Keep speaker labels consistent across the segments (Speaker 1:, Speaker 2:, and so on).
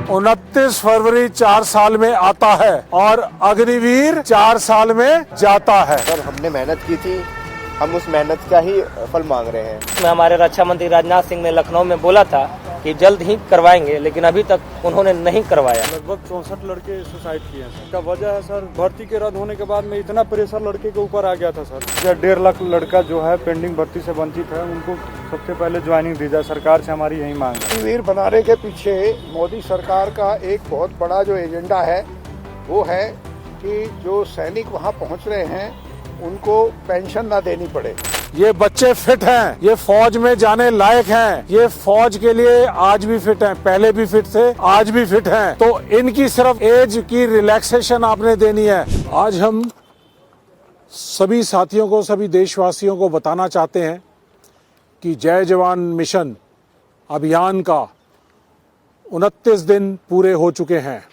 Speaker 1: 29 फरवरी 4 साल में आता है और अग्निवीर 4 साल में जाता है।
Speaker 2: सर हमने मेहनत की थी, हम उस मेहनत का ही फल मांग रहे हैं।
Speaker 3: हमारे रक्षा मंत्री राजनाथ सिंह ने लखनऊ में बोला था कि जल्द ही करवाएंगे, लेकिन अभी तक उन्होंने नहीं करवाया।
Speaker 4: लगभग 64 लड़के सुसाइड किए हैं सर। का वजह है सर, भर्ती के रद्द होने के बाद में इतना प्रेशर लड़के के ऊपर आ गया था सर। 1.5 लाख लड़का जो है पेंडिंग भर्ती से वंचित है, उनको सबसे पहले ज्वाइनिंग दी जाए। सरकार से हमारी यही मांग है।
Speaker 5: वीर बनाने के पीछे मोदी सरकार का एक बहुत बड़ा जो एजेंडा है वो है कि जो सैनिक वहाँ पहुँच रहे हैं उनको पेंशन ना देनी पड़े।
Speaker 1: ये बच्चे फिट हैं, ये फौज में जाने लायक हैं, ये फौज के लिए आज भी फिट हैं, पहले भी फिट थे, आज भी फिट हैं। तो इनकी सिर्फ एज की रिलैक्सेशन आपने देनी है। आज हम सभी साथियों को, सभी देशवासियों को बताना चाहते हैं कि जय जवान मिशन अभियान का 29 दिन पूरे हो चुके हैं।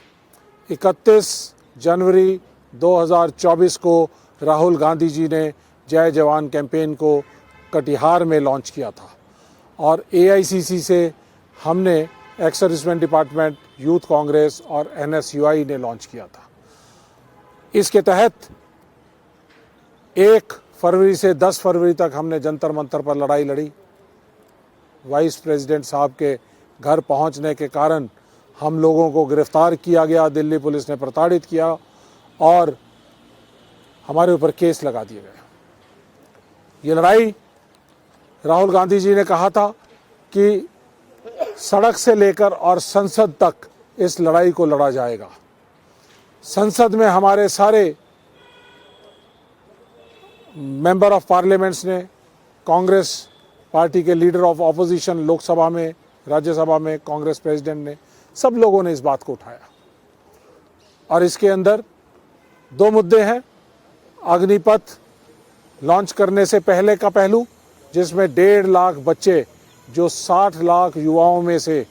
Speaker 1: 31 जनवरी 2024 को राहुल गांधी जी ने जय जवान कैंपेन को कटिहार में लॉन्च किया था और AICC से हमने ex serviceman department, youth Congress और NSUI ने लॉन्च किया था। इसके तहत 1 फरवरी से 10 फरवरी तक हमने जंतर मंतर पर लड़ाई लड़ी। वाइस प्रेसिडेंट साहब के घर पहुंचने के कारण हम लोगों को गिरफ्तार किया गया, दिल्ली पुलिस ने प्रताड़ित किया और हमारे ऊपर केस लगा दिए गए। ये लड़ाई राहुल गांधी जी ने कहा था कि सड़क से लेकर और संसद तक इस लड़ाई को लड़ा जाएगा। संसद में हमारे सारे मेंबर ऑफ पार्लियामेंट्स ने, कांग्रेस पार्टी के लीडर ऑफ ऑपोजिशन लोकसभा में, राज्यसभा में कांग्रेस प्रेसिडेंट ने, सब लोगों ने इस बात को उठाया और इसके अंदर 2 मुद्दे हैं। अग्निपथ लॉन्च करने से पहले का पहलू, जिसमें 1.5 लाख बच्चे जो 60 लाख युवाओं में से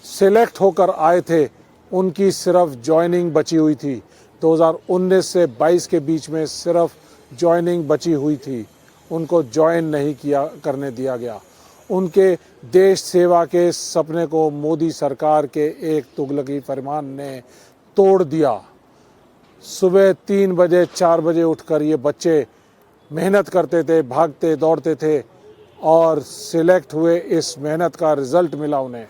Speaker 1: सिलेक्ट होकर आए थे, उनकी सिर्फ ज्वाइनिंग बची हुई थी। 2019 से 22 के बीच में सिर्फ ज्वाइनिंग बची हुई थी, उनको ज्वाइन नहीं करने दिया गया। उनके देश सेवा के सपने को मोदी सरकार के एक तुगलकी फरमान ने तोड़ दिया। सुबह 3 बजे 4 बजे उठकर ये बच्चे मेहनत करते थे, भागते दौड़ते थे और सिलेक्ट हुए। इस मेहनत का रिजल्ट मिला उन्हें,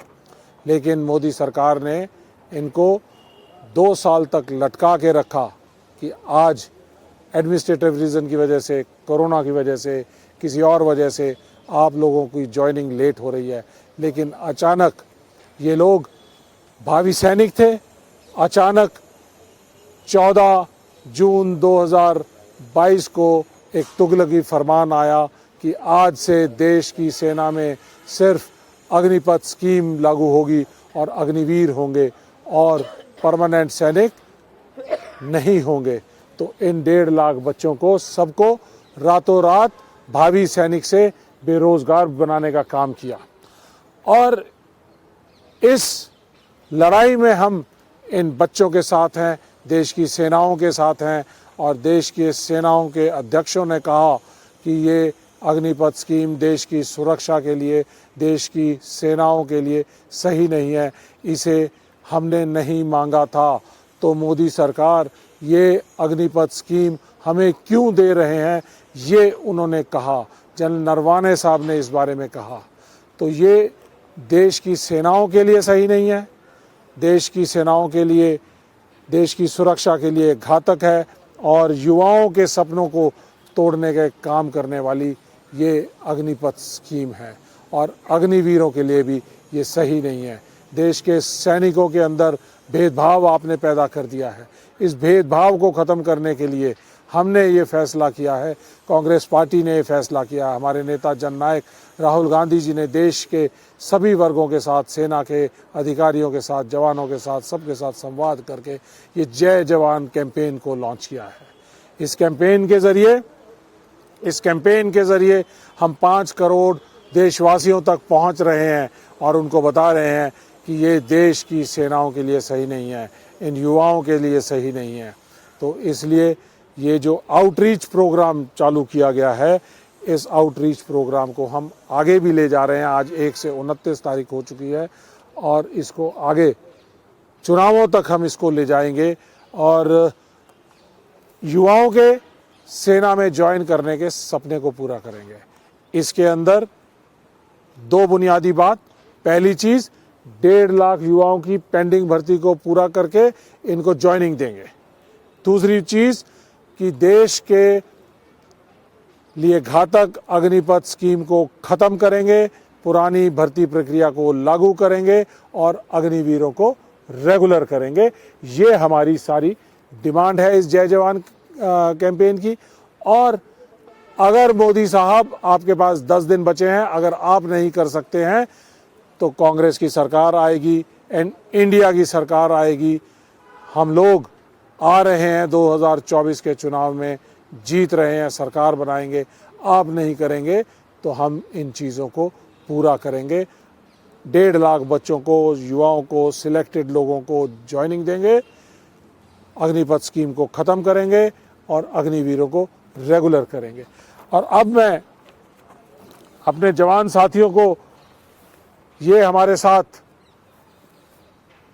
Speaker 1: लेकिन मोदी सरकार ने इनको 2 साल तक लटका के रखा कि आज एडमिनिस्ट्रेटिव रीज़न की वजह से, कोरोना की वजह से, किसी और वजह से आप लोगों की ज्वाइनिंग लेट हो रही है। लेकिन अचानक ये लोग भावी सैनिक थे। अचानक 14 जून 2022 को एक तुगलकी फरमान आया कि आज से देश की सेना में सिर्फ अग्निपथ स्कीम लागू होगी और अग्निवीर होंगे और परमानेंट सैनिक नहीं होंगे। तो इन 1.5 लाख बच्चों को सबको रातों रात भावी सैनिक से बेरोजगार बनाने का काम किया और इस लड़ाई में हम इन बच्चों के साथ हैं, देश की सेनाओं के साथ हैं और देश की सेनाओं के अध्यक्षों ने कहा कि ये अग्निपथ स्कीम देश की सुरक्षा के लिए, देश की सेनाओं के लिए सही नहीं है, इसे हमने नहीं मांगा था। तो मोदी सरकार ये अग्निपथ स्कीम हमें क्यों दे रहे हैं, ये उन्होंने कहा। जनरल नरवाने साहब ने इस बारे में कहा। तो ये देश की सेनाओं के लिए सही नहीं है, देश की सेनाओं के लिए, देश की सुरक्षा के लिए घातक है और युवाओं के सपनों को तोड़ने के काम करने वाली ये अग्निपथ स्कीम है और अग्निवीरों के लिए भी ये सही नहीं है। देश के सैनिकों के अंदर भेदभाव आपने पैदा कर दिया है। इस भेदभाव को ख़त्म करने के लिए हमने ये फैसला किया है, कांग्रेस पार्टी ने ये फैसला किया। हमारे नेता जननायक राहुल गांधी जी ने देश के सभी वर्गों के साथ, सेना के अधिकारियों के साथ, जवानों के साथ, सबके साथ संवाद करके ये जय जवान कैंपेन को लॉन्च किया है। इस कैंपेन के ज़रिए हम 5 करोड़ देशवासियों तक पहुंच रहे हैं और उनको बता रहे हैं कि ये देश की सेनाओं के लिए सही नहीं है, इन युवाओं के लिए सही नहीं है। तो इसलिए ये जो आउटरीच प्रोग्राम चालू किया गया है, इस आउटरीच प्रोग्राम को हम आगे भी ले जा रहे हैं। आज 1 से 29 तारीख हो चुकी है और इसको आगे चुनावों तक हम इसको ले जाएंगे और युवाओं के सेना में ज्वाइन करने के सपने को पूरा करेंगे। इसके अंदर 2 बुनियादी बात, पहली चीज 1.5 लाख युवाओं की पेंडिंग भर्ती को पूरा करके इनको ज्वाइनिंग देंगे। दूसरी चीज कि देश के लिए घातक अग्निपथ स्कीम को खत्म करेंगे, पुरानी भर्ती प्रक्रिया को लागू करेंगे और अग्निवीरों को रेगुलर करेंगे। ये हमारी सारी डिमांड है इस जय जवान कैंपेन की। और अगर मोदी साहब आपके पास 10 दिन बचे हैं, अगर आप नहीं कर सकते हैं तो कांग्रेस की सरकार आएगी एंड इंडिया की सरकार आएगी। हम लोग आ रहे हैं 2024 के चुनाव में, जीत रहे हैं, सरकार बनाएंगे। आप नहीं करेंगे तो हम इन चीज़ों को पूरा करेंगे। 1.5 लाख बच्चों को, युवाओं को, सिलेक्टेड लोगों को ज्वाइनिंग देंगे, अग्निपथ स्कीम को ख़त्म करेंगे और अग्निवीरों को रेगुलर करेंगे। और अब मैं अपने जवान साथियों को, ये हमारे साथ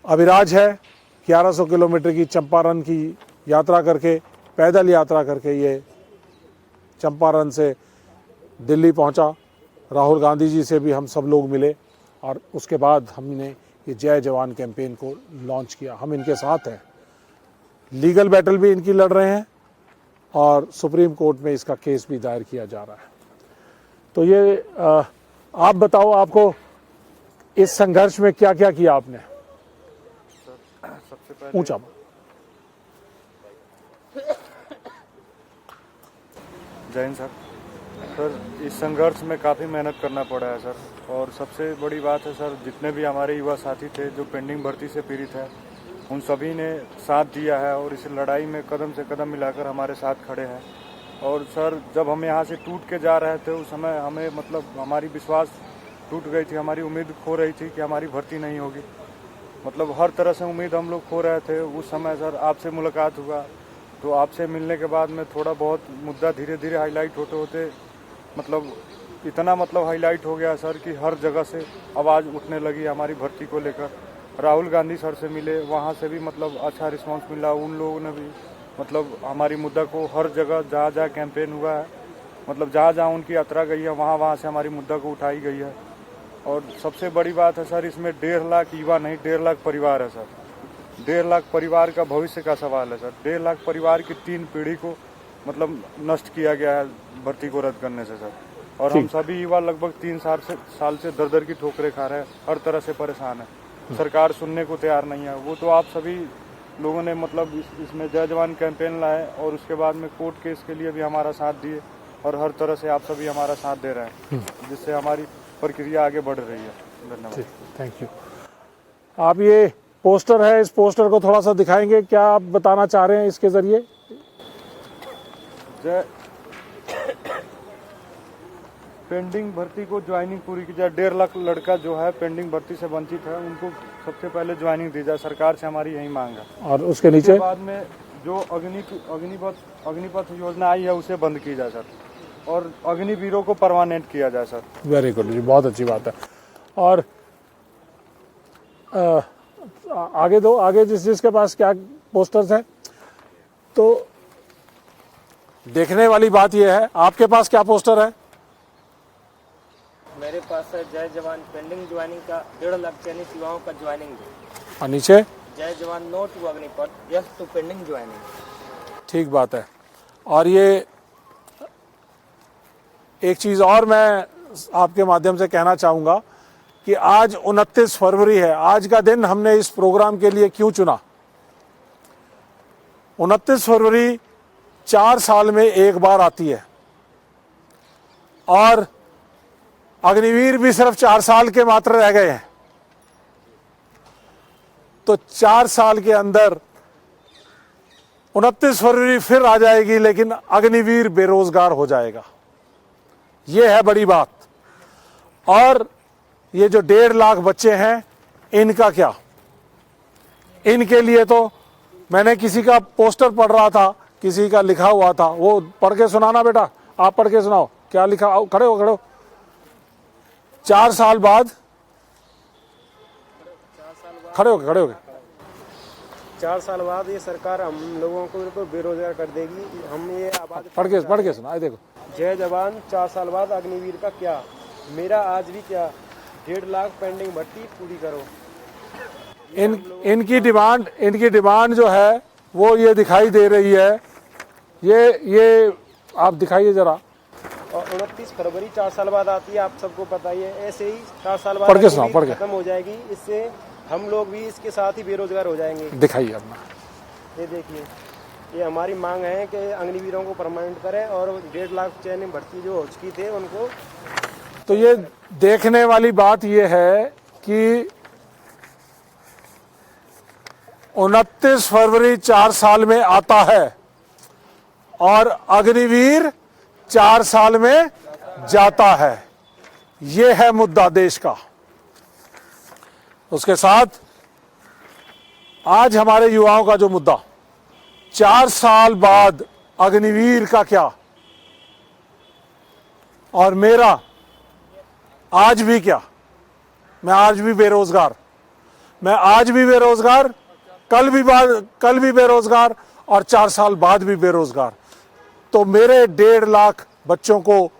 Speaker 1: अभिराज है, 1100 किलोमीटर की चंपारण की यात्रा करके, पैदल यात्रा करके ये चंपारण से दिल्ली पहुंचा। राहुल गांधी जी से भी हम सब लोग मिले और उसके बाद हमने ये जय जवान कैंपेन को लॉन्च किया। हम इनके साथ हैं, लीगल बैटल भी इनकी लड़ रहे हैं और सुप्रीम कोर्ट में इसका केस भी दायर किया जा रहा है। तो ये आप बताओ, आपको इस संघर्ष में क्या क्या किया आपने?
Speaker 4: सबसे पहले
Speaker 1: ऊंचा
Speaker 4: जय हिंद सर। सर, इस संघर्ष में काफ़ी मेहनत करना पड़ा है सर। और सबसे बड़ी बात है सर, जितने भी हमारे युवा साथी थे जो पेंडिंग भर्ती से पीड़ित है, उन सभी ने साथ दिया है और इस लड़ाई में कदम से कदम मिलाकर हमारे साथ खड़े हैं। और सर, जब हम यहाँ से टूट के जा रहे थे उस समय हमें हमारी विश्वास टूट गई थी, हमारी उम्मीद खो रही थी कि हमारी भर्ती नहीं होगी। हर तरह से उम्मीद हम लोग खो रहे थे। उस समय सर आपसे मुलाकात हुआ, तो आपसे मिलने के बाद में थोड़ा बहुत मुद्दा धीरे धीरे हाईलाइट होते होते इतना हाईलाइट हो गया सर कि हर जगह से आवाज़ उठने लगी हमारी भर्ती को लेकर। राहुल गांधी सर से मिले, वहाँ से भी अच्छा रिस्पांस मिला। उन लोगों ने भी हमारी मुद्दा को हर जगह जहाँ जहाँ कैंपेन हुआ है, जहाँ जहाँ उनकी यात्रा गई है, वहाँ वहाँ से हमारी मुद्दा को उठाई गई है। और सबसे बड़ी बात है सर, इसमें 1.5 लाख युवा नहीं, 1.5 लाख परिवार है सर। 1.5 लाख परिवार का भविष्य का सवाल है सर। 1.5 लाख परिवार की 3 पीढ़ी को नष्ट किया गया है भर्ती को रद्द करने से सर। और हम सभी युवा लगभग 3 साल से दर दर की ठोकरें खा रहे हैं, हर तरह से परेशान है। सरकार सुनने को तैयार नहीं है। वो तो आप सभी लोगों ने इसमें जय जवान कैंपेन लाए और उसके बाद में कोर्ट केस के लिए भी हमारा साथ दिए और हर तरह से आप सभी हमारा साथ दे रहे हैं, जिससे हमारी प्रक्रिया आगे बढ़ रही है। धन्यवाद।
Speaker 1: Thank you. आप ये पोस्टर है, इस पोस्टर को थोड़ा सा दिखाएंगे, क्या आप बताना चाह रहे हैं इसके जरिए?
Speaker 4: पेंडिंग भर्ती को ज्वाइनिंग पूरी की जाए। 1.5 लाख लड़का जो है पेंडिंग भर्ती से वंचित है, उनको सबसे पहले ज्वाइनिंग दी जाए। सरकार से हमारी यही मांग है।
Speaker 1: और उसके नीचे
Speaker 4: बाद में जो अग्निपथ योजना आई है उसे बंद की जाए सर, और अग्निवीरों को परमानेंट किया जाए सर।
Speaker 1: वेरी गुड जी, बहुत अच्छी बात है। और आगे दो, आगे जिसके पास क्या पोस्टर्स हैं। तो देखने वाली बात यह है, आपके पास क्या पोस्टर है?
Speaker 3: मेरे पास है जय जवान पेंडिंग ज्वाइनिंग का, 1.5 लाख चयनित युवाओं का ज्वाइनिंग दे।
Speaker 1: और नीचे
Speaker 3: जय जवान no to Agnipath, yes to pending joining.
Speaker 1: ठीक बात है। और ये एक चीज और मैं आपके माध्यम से कहना चाहूंगा कि आज 29 फरवरी है। आज का दिन हमने इस प्रोग्राम के लिए क्यों चुना? 29 फरवरी 4 साल में एक बार आती है और अग्निवीर भी सिर्फ 4 साल के मात्र रह गए हैं। तो 4 साल के अंदर 29 फरवरी फिर आ जाएगी, लेकिन अग्निवीर बेरोजगार हो जाएगा। यह है बड़ी बात। और ये जो 1.5 लाख बच्चे हैं, इनका क्या? इनके लिए तो मैंने किसी का पोस्टर पढ़ रहा था, किसी का लिखा हुआ था, वो पढ़ के सुनाना बेटा, आप पढ़ के सुनाओ। क्या लिखा, आओ, खड़े हो 4 साल बाद, खड़े हो
Speaker 6: 4 साल बाद ये सरकार हम लोगों को बेरोजगार कर देगी। हम ये आबाद
Speaker 1: पढ़ के सुना, देखो।
Speaker 6: जय जवान 4 साल बाद अग्निवीर का क्या, मेरा आज भी क्या, 1.5 लाख पेंडिंग भर्ती पूरी करो।
Speaker 1: इनकी डिमांड जो है वो ये दिखाई दे रही है, ये आप दिखाइए जरा।
Speaker 6: और 29 फरवरी 4 साल बाद आती है, आप सबको पता ही है। ऐसे ही 4 साल बाद
Speaker 1: पढ़ के सुनाओ, पढ़ के।
Speaker 6: खत्म हो जाएगी, इससे हम लोग भी इसके साथ ही बेरोजगार हो जाएंगे।
Speaker 1: दिखाइए अपना।
Speaker 6: ये देखिए, ये हमारी मांग है कि अग्निवीरों को परमानेंट करें और 1.5 लाख चयन भर्ती जो हो चुकी थे उनको।
Speaker 1: तो ये देखने वाली बात ये है कि 29 फरवरी 4 साल में आता है और अग्निवीर 4 साल में जाता है। ये है मुद्दा देश का। उसके साथ आज हमारे युवाओं का जो मुद्दा, 4 साल बाद अग्निवीर का क्या और मेरा आज भी क्या। मैं आज भी बेरोजगार, कल भी बेरोजगार और 4 साल बाद भी बेरोजगार। तो मेरे 1.5 लाख बच्चों को,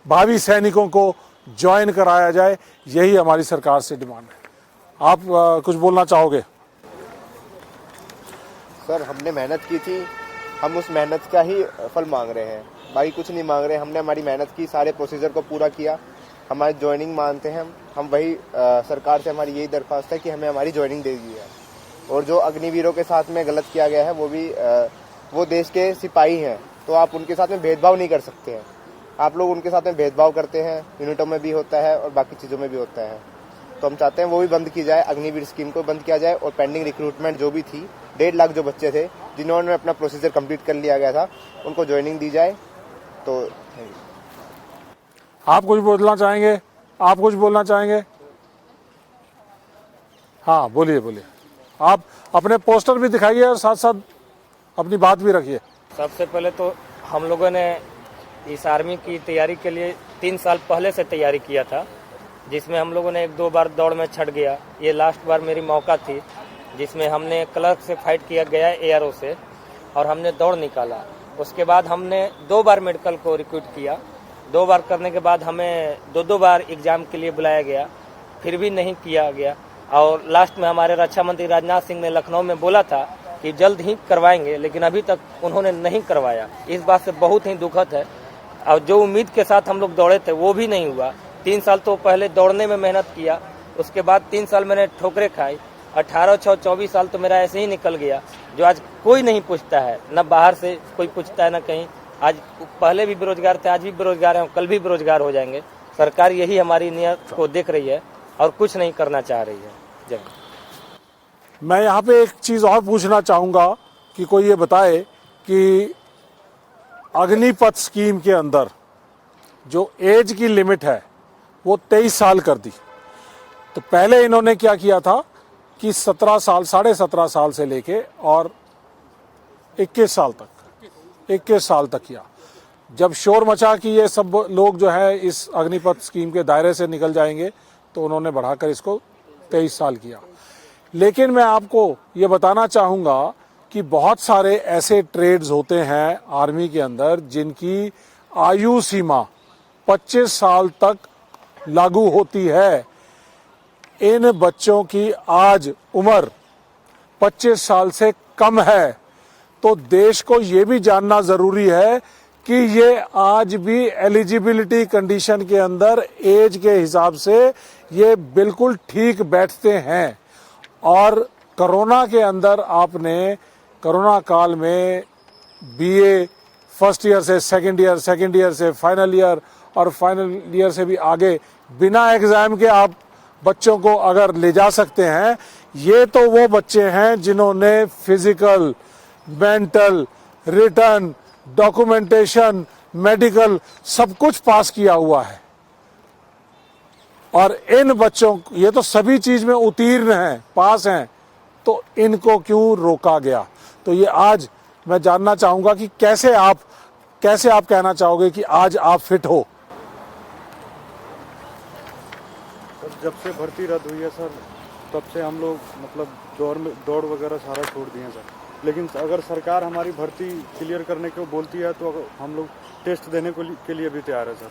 Speaker 1: भावी सैनिकों को ज्वाइन कराया जाए, यही हमारी सरकार से डिमांड है। आप कुछ बोलना चाहोगे?
Speaker 2: सर, हमने मेहनत की थी, हम उस मेहनत का ही फल मांग रहे हैं, बाकी कुछ नहीं मांग रहे। हमने हमारी मेहनत की, सारे प्रोसीजर को पूरा किया, हमारी ज्वाइनिंग मानते हैं हम वही सरकार से हमारी यही दरख्वास्त है कि हमें हमारी ज्वाइनिंग दे दी है। और जो अग्निवीरों के साथ में गलत किया गया है, वो भी वो देश के सिपाही हैं, तो आप उनके साथ में भेदभाव नहीं कर सकते हैं। आप लोग उनके साथ में भेदभाव करते हैं, यूनिटों में भी होता है और बाकी चीज़ों में भी होता है। तो हम चाहते हैं वो भी बंद की जाए, अग्निवीर स्कीम को बंद किया जाए और पेंडिंग रिक्रूटमेंट जो भी थी, 1.5 लाख जो बच्चे थे जिन्होंने अपना प्रोसीजर कंप्लीट कर लिया गया था, उनको ज्वाइनिंग दी जाए। तो
Speaker 1: आप कुछ बोलना चाहेंगे? हाँ, बोलिए। आप अपने पोस्टर भी दिखाइए और साथ साथ अपनी बात भी रखिए।
Speaker 3: सबसे पहले तो हम लोगों ने इस आर्मी की तैयारी के लिए 3 साल पहले से तैयारी किया था, जिसमें हम लोगों ने 1-2 बार दौड़ में छट गया। ये लास्ट बार मेरी मौका थी, जिसमें हमने क्लर्क से फाइट किया गया एआरओ से और हमने दौड़ निकाला। उसके बाद हमने 2 बार मेडिकल को रिक्रूट किया। 2 बार करने के बाद हमें 2 बार एग्जाम के लिए बुलाया गया, फिर भी नहीं किया गया। और लास्ट में हमारे रक्षा मंत्री राजनाथ सिंह ने लखनऊ में बोला था कि जल्द ही करवाएंगे, लेकिन अभी तक उन्होंने नहीं करवाया। इस बात से बहुत ही दुखद है। और जो उम्मीद के साथ हम लोग दौड़े थे वो भी नहीं हुआ। 3 साल तो पहले दौड़ने में मेहनत किया, उसके बाद 3 साल मैंने ठोकरें खाई। 18-24 साल तो मेरा ऐसे ही निकल गया, जो आज कोई नहीं पूछता है, न बाहर से कोई पूछता है न कहीं। आज पहले भी बेरोजगार थे, आज भी बेरोजगार हैं, कल भी बेरोजगार हो जाएंगे। सरकार यही हमारी नियत को देख रही है और कुछ नहीं करना चाह रही है। जय।
Speaker 1: मैं यहाँ पे एक चीज़ और पूछना चाहूँगा कि कोई ये बताए कि अग्निपथ स्कीम के अंदर जो एज की लिमिट है वो 23 साल कर दी। तो पहले इन्होंने क्या किया था कि 17 साल, 17.5 साल से लेके और 21 साल तक किया। जब शोर मचा कि ये सब लोग जो है इस अग्निपथ स्कीम के दायरे से निकल जाएंगे, तो उन्होंने बढ़ाकर इसको 23 साल किया। लेकिन मैं आपको ये बताना चाहूँगा कि बहुत सारे ऐसे ट्रेड्स होते हैं आर्मी के अंदर जिनकी आयु सीमा 25 साल तक लागू होती है। इन बच्चों की आज उम्र 25 साल से कम है, तो देश को ये भी जानना जरूरी है कि ये आज भी एलिजिबिलिटी कंडीशन के अंदर एज के हिसाब से ये बिल्कुल ठीक बैठते हैं। और कोरोना के अंदर आपने कोरोना काल में बीए फर्स्ट ईयर से सेकंड ईयर से फाइनल ईयर और फाइनल ईयर से भी आगे बिना एग्जाम के आप बच्चों को अगर ले जा सकते हैं, ये तो वो बच्चे हैं जिन्होंने physical, mental, return, documentation, medical सब कुछ पास किया हुआ है। और इन बच्चों, ये तो सभी चीज में उत्तीर्ण हैं, पास हैं, तो इनको क्यों रोका गया? तो ये आज मैं जानना चाहूंगा कि कैसे आप कैसे आप कहना चाहोगे कि आज आप फिट हो?
Speaker 4: जब से भर्ती रद्द हुई है सर, तब से हम लोग मतलब दौड़ वगैरह सारा छोड़ दिए हैं सर। लेकिन अगर सरकार हमारी भर्ती क्लियर करने को बोलती है तो हम लोग टेस्ट देने के लिए भी तैयार है सर।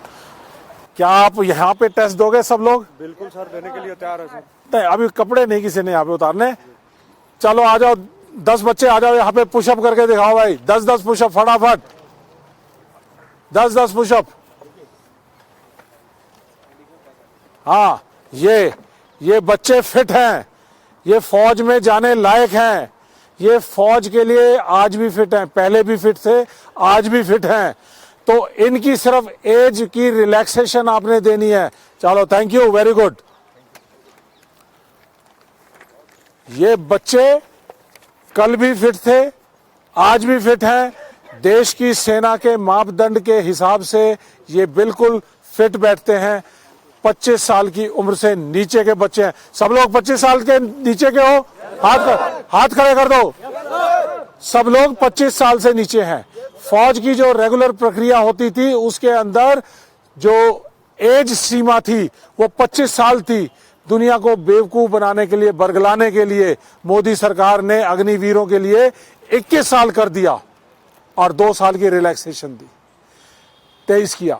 Speaker 1: क्या आप यहाँ पे टेस्ट दोगे सब लोग?
Speaker 4: बिल्कुल सर, देने के लिए तैयार है सर।
Speaker 1: नहीं, अभी कपड़े नहीं किसी ने यहाँ पे उतारने। चलो आ जाओ, 10 बच्चे आ जाओ यहाँ पे, पुशअप करके दिखाओ भाई। 10-10 पुशअप फटाफट, 10-10 पुशअप। हाँ, ये बच्चे फिट हैं, ये फौज में जाने लायक हैं, ये फौज के लिए आज भी फिट हैं, पहले भी फिट थे, आज भी फिट हैं। तो इनकी सिर्फ एज की रिलैक्सेशन आपने देनी है। चलो, थैंक यू, वेरी गुड। ये बच्चे कल भी फिट थे, आज भी फिट हैं। देश की सेना के मापदंड के हिसाब से ये बिल्कुल फिट बैठते हैं। 25 साल की उम्र से नीचे के बच्चे हैं। सब लोग 25 साल के नीचे के हो? हाथ खड़े कर दो। सब लोग 25 साल से नीचे हैं। फौज की जो रेगुलर प्रक्रिया होती थी उसके अंदर जो एज सीमा थी वो 25 साल थी। दुनिया को बेवकूफ बनाने के लिए, बरगलाने के लिए मोदी सरकार ने अग्निवीरों के लिए 21 साल कर दिया और 2 साल की रिलैक्सेशन दी। 23 किया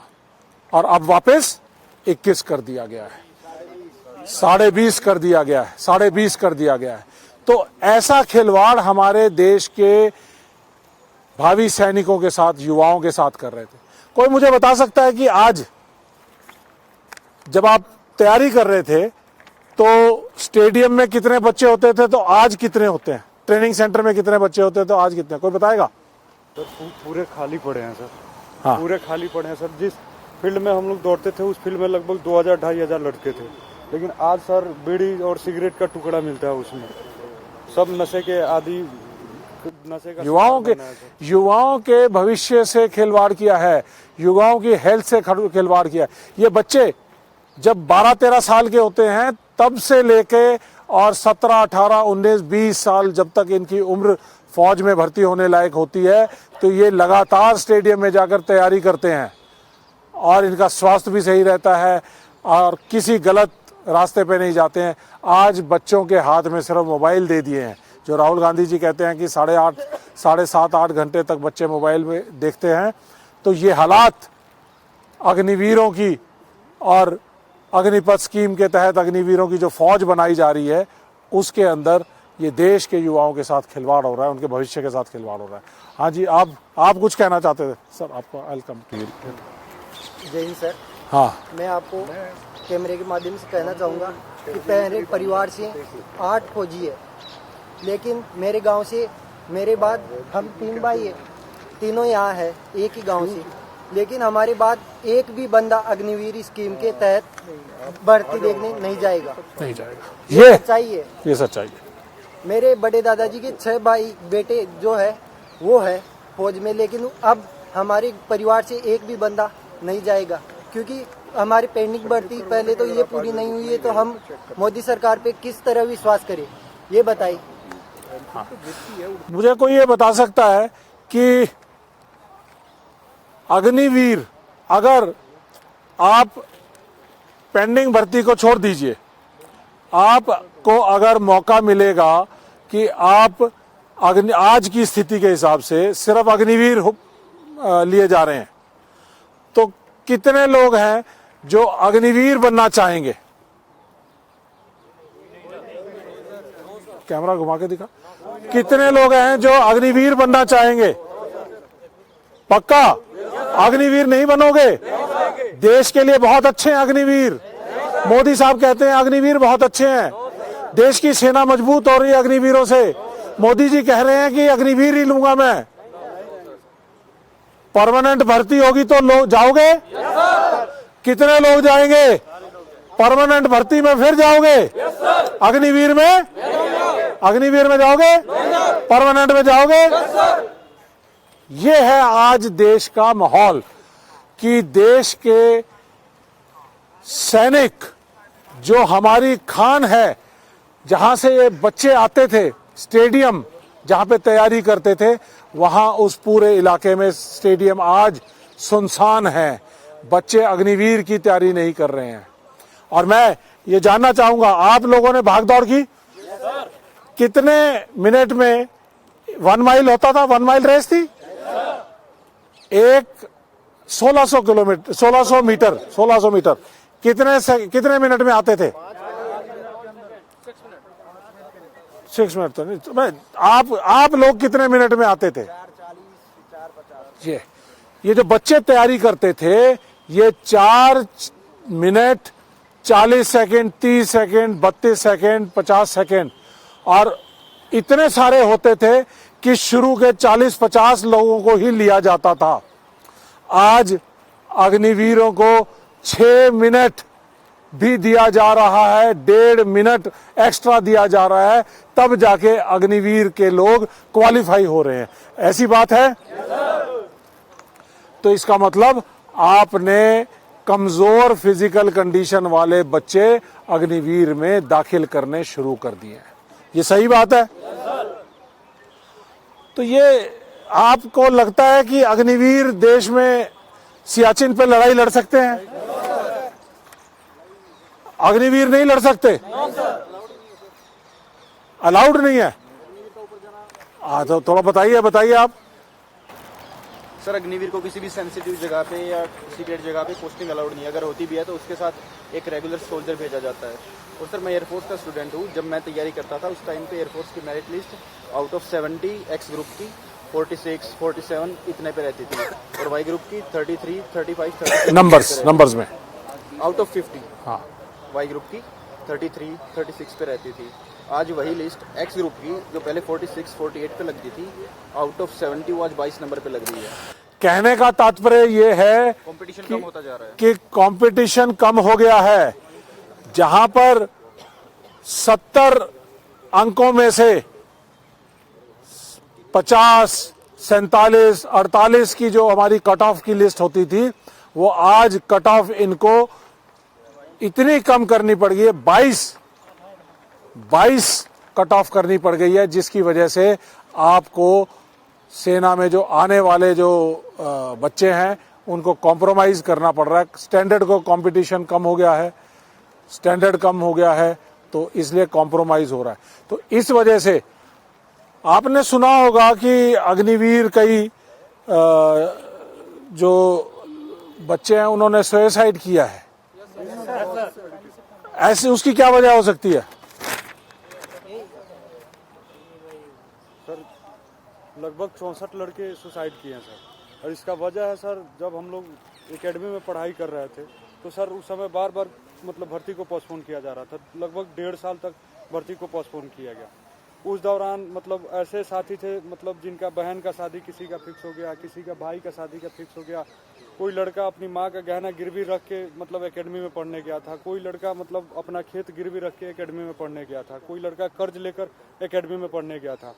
Speaker 1: और अब वापस 21 कर दिया गया है, 20.5 कर दिया गया है, 20.5 कर दिया गया है। तो ऐसा खिलवाड़ हमारे देश के भावी सैनिकों के साथ, युवाओं के साथ कर रहे थे। कोई मुझे बता सकता है कि आज जब आप तैयारी कर रहे थे तो स्टेडियम में कितने बच्चे होते थे, तो आज कितने होते हैं? ट्रेनिंग सेंटर में कितने बच्चे होते हैं, तो आज कितने? कोई बताएगा?
Speaker 4: सर पूरे खाली पड़े हैं सर।
Speaker 1: हाँ।
Speaker 4: पूरे खाली पड़े हैं सर। जिस फील्ड में हम लोग दौड़ते थे उस फील्ड में लगभग 2000-2500 लड़के थे, लेकिन आज सर बीड़ी और सिगरेट का टुकड़ा मिलता है उसमें। सब नशे के आदि, नशे का
Speaker 1: युवाओं के भविष्य से खिलवाड़ किया है, युवाओं की हेल्थ से खिलवाड़ किया है। ये बच्चे जब 12-13 साल के होते हैं तब से लेके और 17, 18, 19, 20 साल जब तक इनकी उम्र फौज में भर्ती होने लायक होती है, तो ये लगातार स्टेडियम में जाकर तैयारी करते हैं और इनका स्वास्थ्य भी सही रहता है और किसी गलत रास्ते पे नहीं जाते हैं। आज बच्चों के हाथ में सिर्फ मोबाइल दे दिए हैं। जो राहुल गांधी जी कहते हैं कि 7.5 घंटे तक बच्चे मोबाइल में देखते हैं, तो ये हालात अग्निवीरों की और अग्निपथ स्कीम के तहत अग्निवीरों की जो फौज बनाई जा रही है उसके अंदर ये देश के युवाओं के साथ खिलवाड़ हो रहा है, उनके भविष्य के साथ खिलवाड़ हो रहा है। हाँ जी, आप कुछ कहना चाहते थे सर? आपको वेलकम।
Speaker 7: जय हिंद सर।
Speaker 1: हाँ,
Speaker 7: मैं आपको कैमरे के माध्यम से कहना चाहूँगा कि मेरे परिवार से 8 फौजी है, लेकिन मेरे गांव से मेरे बाद हम 3 भाई है, तीनों यहाँ है एक ही गांव से, लेकिन हमारे बाद एक भी बंदा अग्निवीर स्कीम के तहत भर्ती देखने नहीं जाएगा।
Speaker 1: ये
Speaker 7: सच्चाई है,
Speaker 1: ये सच्चाई है।
Speaker 7: मेरे बड़े दादाजी के 6 भाई बेटे जो है वो है फौज में, लेकिन अब हमारे परिवार से एक भी बंदा नहीं जाएगा क्योंकि हमारी पेंडिंग भर्ती पहले तो ये पूरी नहीं हुई है। तो हम मोदी सरकार पे किस तरह विश्वास करें, ये बताइए।
Speaker 1: मुझे कोई ये बता सकता है कि अग्निवीर, अगर आप पेंडिंग भर्ती को छोड़ दीजिए, आपको अगर मौका मिलेगा कि आप आज की स्थिति के हिसाब से सिर्फ अग्निवीर लिए जा रहे हैं, तो कितने लोग हैं जो अग्निवीर बनना चाहेंगे? कैमरा घुमा के दिखा। कितने लोग हैं जो अग्निवीर बनना चाहेंगे? पक्का अग्निवीर नहीं बनोगे? देश के लिए बहुत अच्छे हैं अग्निवीर। मोदी साहब कहते हैं अग्निवीर बहुत अच्छे हैं, देश की सेना मजबूत हो रही है अग्निवीरों से। मोदी जी कह रहे हैं कि अग्निवीर ही लूंगा मैं। परमानेंट भर्ती होगी तो लोग जाओगे? कितने लोग जाएंगे? परमानेंट भर्ती में फिर जाओगे? अग्निवीर में? अग्निवीर में जाओगे? परमानेंट में जाओगे? ये है आज देश का माहौल कि देश के सैनिक जो हमारी खान है, जहां से ये बच्चे आते थे, स्टेडियम जहां पे तैयारी करते थे, वहां उस पूरे इलाके में स्टेडियम आज सुनसान है। बच्चे अग्निवीर की तैयारी नहीं कर रहे हैं। और मैं ये जानना चाहूंगा, आप लोगों ने भागदौड़ की? कितने मिनट में 1 माइल होता था? 1 माइल रेस थी। एक 1600 मीटर कितने मिनट में आते थे? 6 मिनट तो नहीं। तो मैं आप लोग कितने मिनट में आते थे? ये जो बच्चे तैयारी करते थे, ये 4 minute 40 second, 30 second, 32 second, 50 second और इतने सारे होते थे कि शुरू के 40-50 लोगों को ही लिया जाता था। आज अग्निवीरों को 6 मिनट भी दिया जा रहा है, 1.5 मिनट एक्स्ट्रा दिया जा रहा है, तब जाके अग्निवीर के लोग क्वालिफाई हो रहे हैं। ऐसी बात है? तो इसका मतलब आपने कमजोर फिजिकल कंडीशन वाले बच्चे अग्निवीर में दाखिल करने शुरू कर दिए हैं। ये सही बात है? तो ये आपको लगता है कि अग्निवीर देश में सियाचिन पे लड़ाई लड़ सकते हैं? अग्निवीर नहीं लड़ सकते? अलाउड नहीं है? तो थोड़ा बताइए आप।
Speaker 8: सर, अग्निवीर को किसी भी सेंसिटिव जगह पे या सीक्रेट जगह पे पोस्टिंग अलाउड नहीं है। अगर होती भी है तो उसके साथ एक रेगुलर सोल्जर भेजा जाता है। और सर, मैं एयरफोर्स का स्टूडेंट हूँ। जब मैं तैयारी करता था उस टाइम पे एयरफोर्स की merit list out of 70 x group की 46, 47 इतने पे रहती थी और वाई ग्रुप की 33, 35, 36
Speaker 1: नंबर्स में
Speaker 8: आउट ऑफ 50।
Speaker 1: हाँ,
Speaker 8: वाई ग्रुप की 33, 36 पे रहती थी। आज वही लिस्ट एक्स ग्रुप की जो पहले 46, 48 पे लगती थी, आउट ऑफ 70 वो आज 22 नंबर पे लग रही है।
Speaker 1: कहने का तात्पर्य ये है
Speaker 8: कंपटीशन कम होता जा रहा है
Speaker 1: कि कंपटीशन कम हो गया है। जहां पर 70 अंकों में से 50, 47, 48 की जो हमारी कट ऑफ की लिस्ट होती थी, वो आज कट ऑफ इनको इतनी कम करनी पड़ गई है, 22 कट ऑफ करनी पड़ गई है, जिसकी वजह से आपको सेना में जो आने वाले जो बच्चे हैं उनको कॉम्प्रोमाइज करना पड़ रहा है। स्टैंडर्ड को कंपटीशन कम हो गया है, स्टैंडर्ड कम हो गया है, तो इसलिए कॉम्प्रोमाइज हो रहा है। तो इस वजह से आपने सुना होगा कि अग्निवीर कई जो बच्चे हैं उन्होंने सुसाइड किया है। ऐसे उसकी क्या वजह हो सकती है?
Speaker 4: सर, लगभग 64 लड़के सुसाइड किए हैं सर। और इसका वजह है सर, जब हम लोग एकेडमी में पढ़ाई कर रहे थे तो सर उस समय बार बार मतलब भर्ती को पोस्टपोन किया जा रहा था। लगभग 1.5 साल तक भर्ती को पोस्टपोन किया गया। उस दौरान मतलब ऐसे साथी थे मतलब जिनका बहन का शादी किसी का फिक्स हो गया, किसी का भाई का शादी का फिक्स हो गया, कोई लड़का अपनी माँ का गहना गिरवी रख के मतलब एकेडमी में पढ़ने गया था, कोई लड़का मतलब अपना खेत गिरवी रख के एकेडमी में पढ़ने गया था, कोई लड़का कर्ज लेकर एकेडमी में पढ़ने गया था।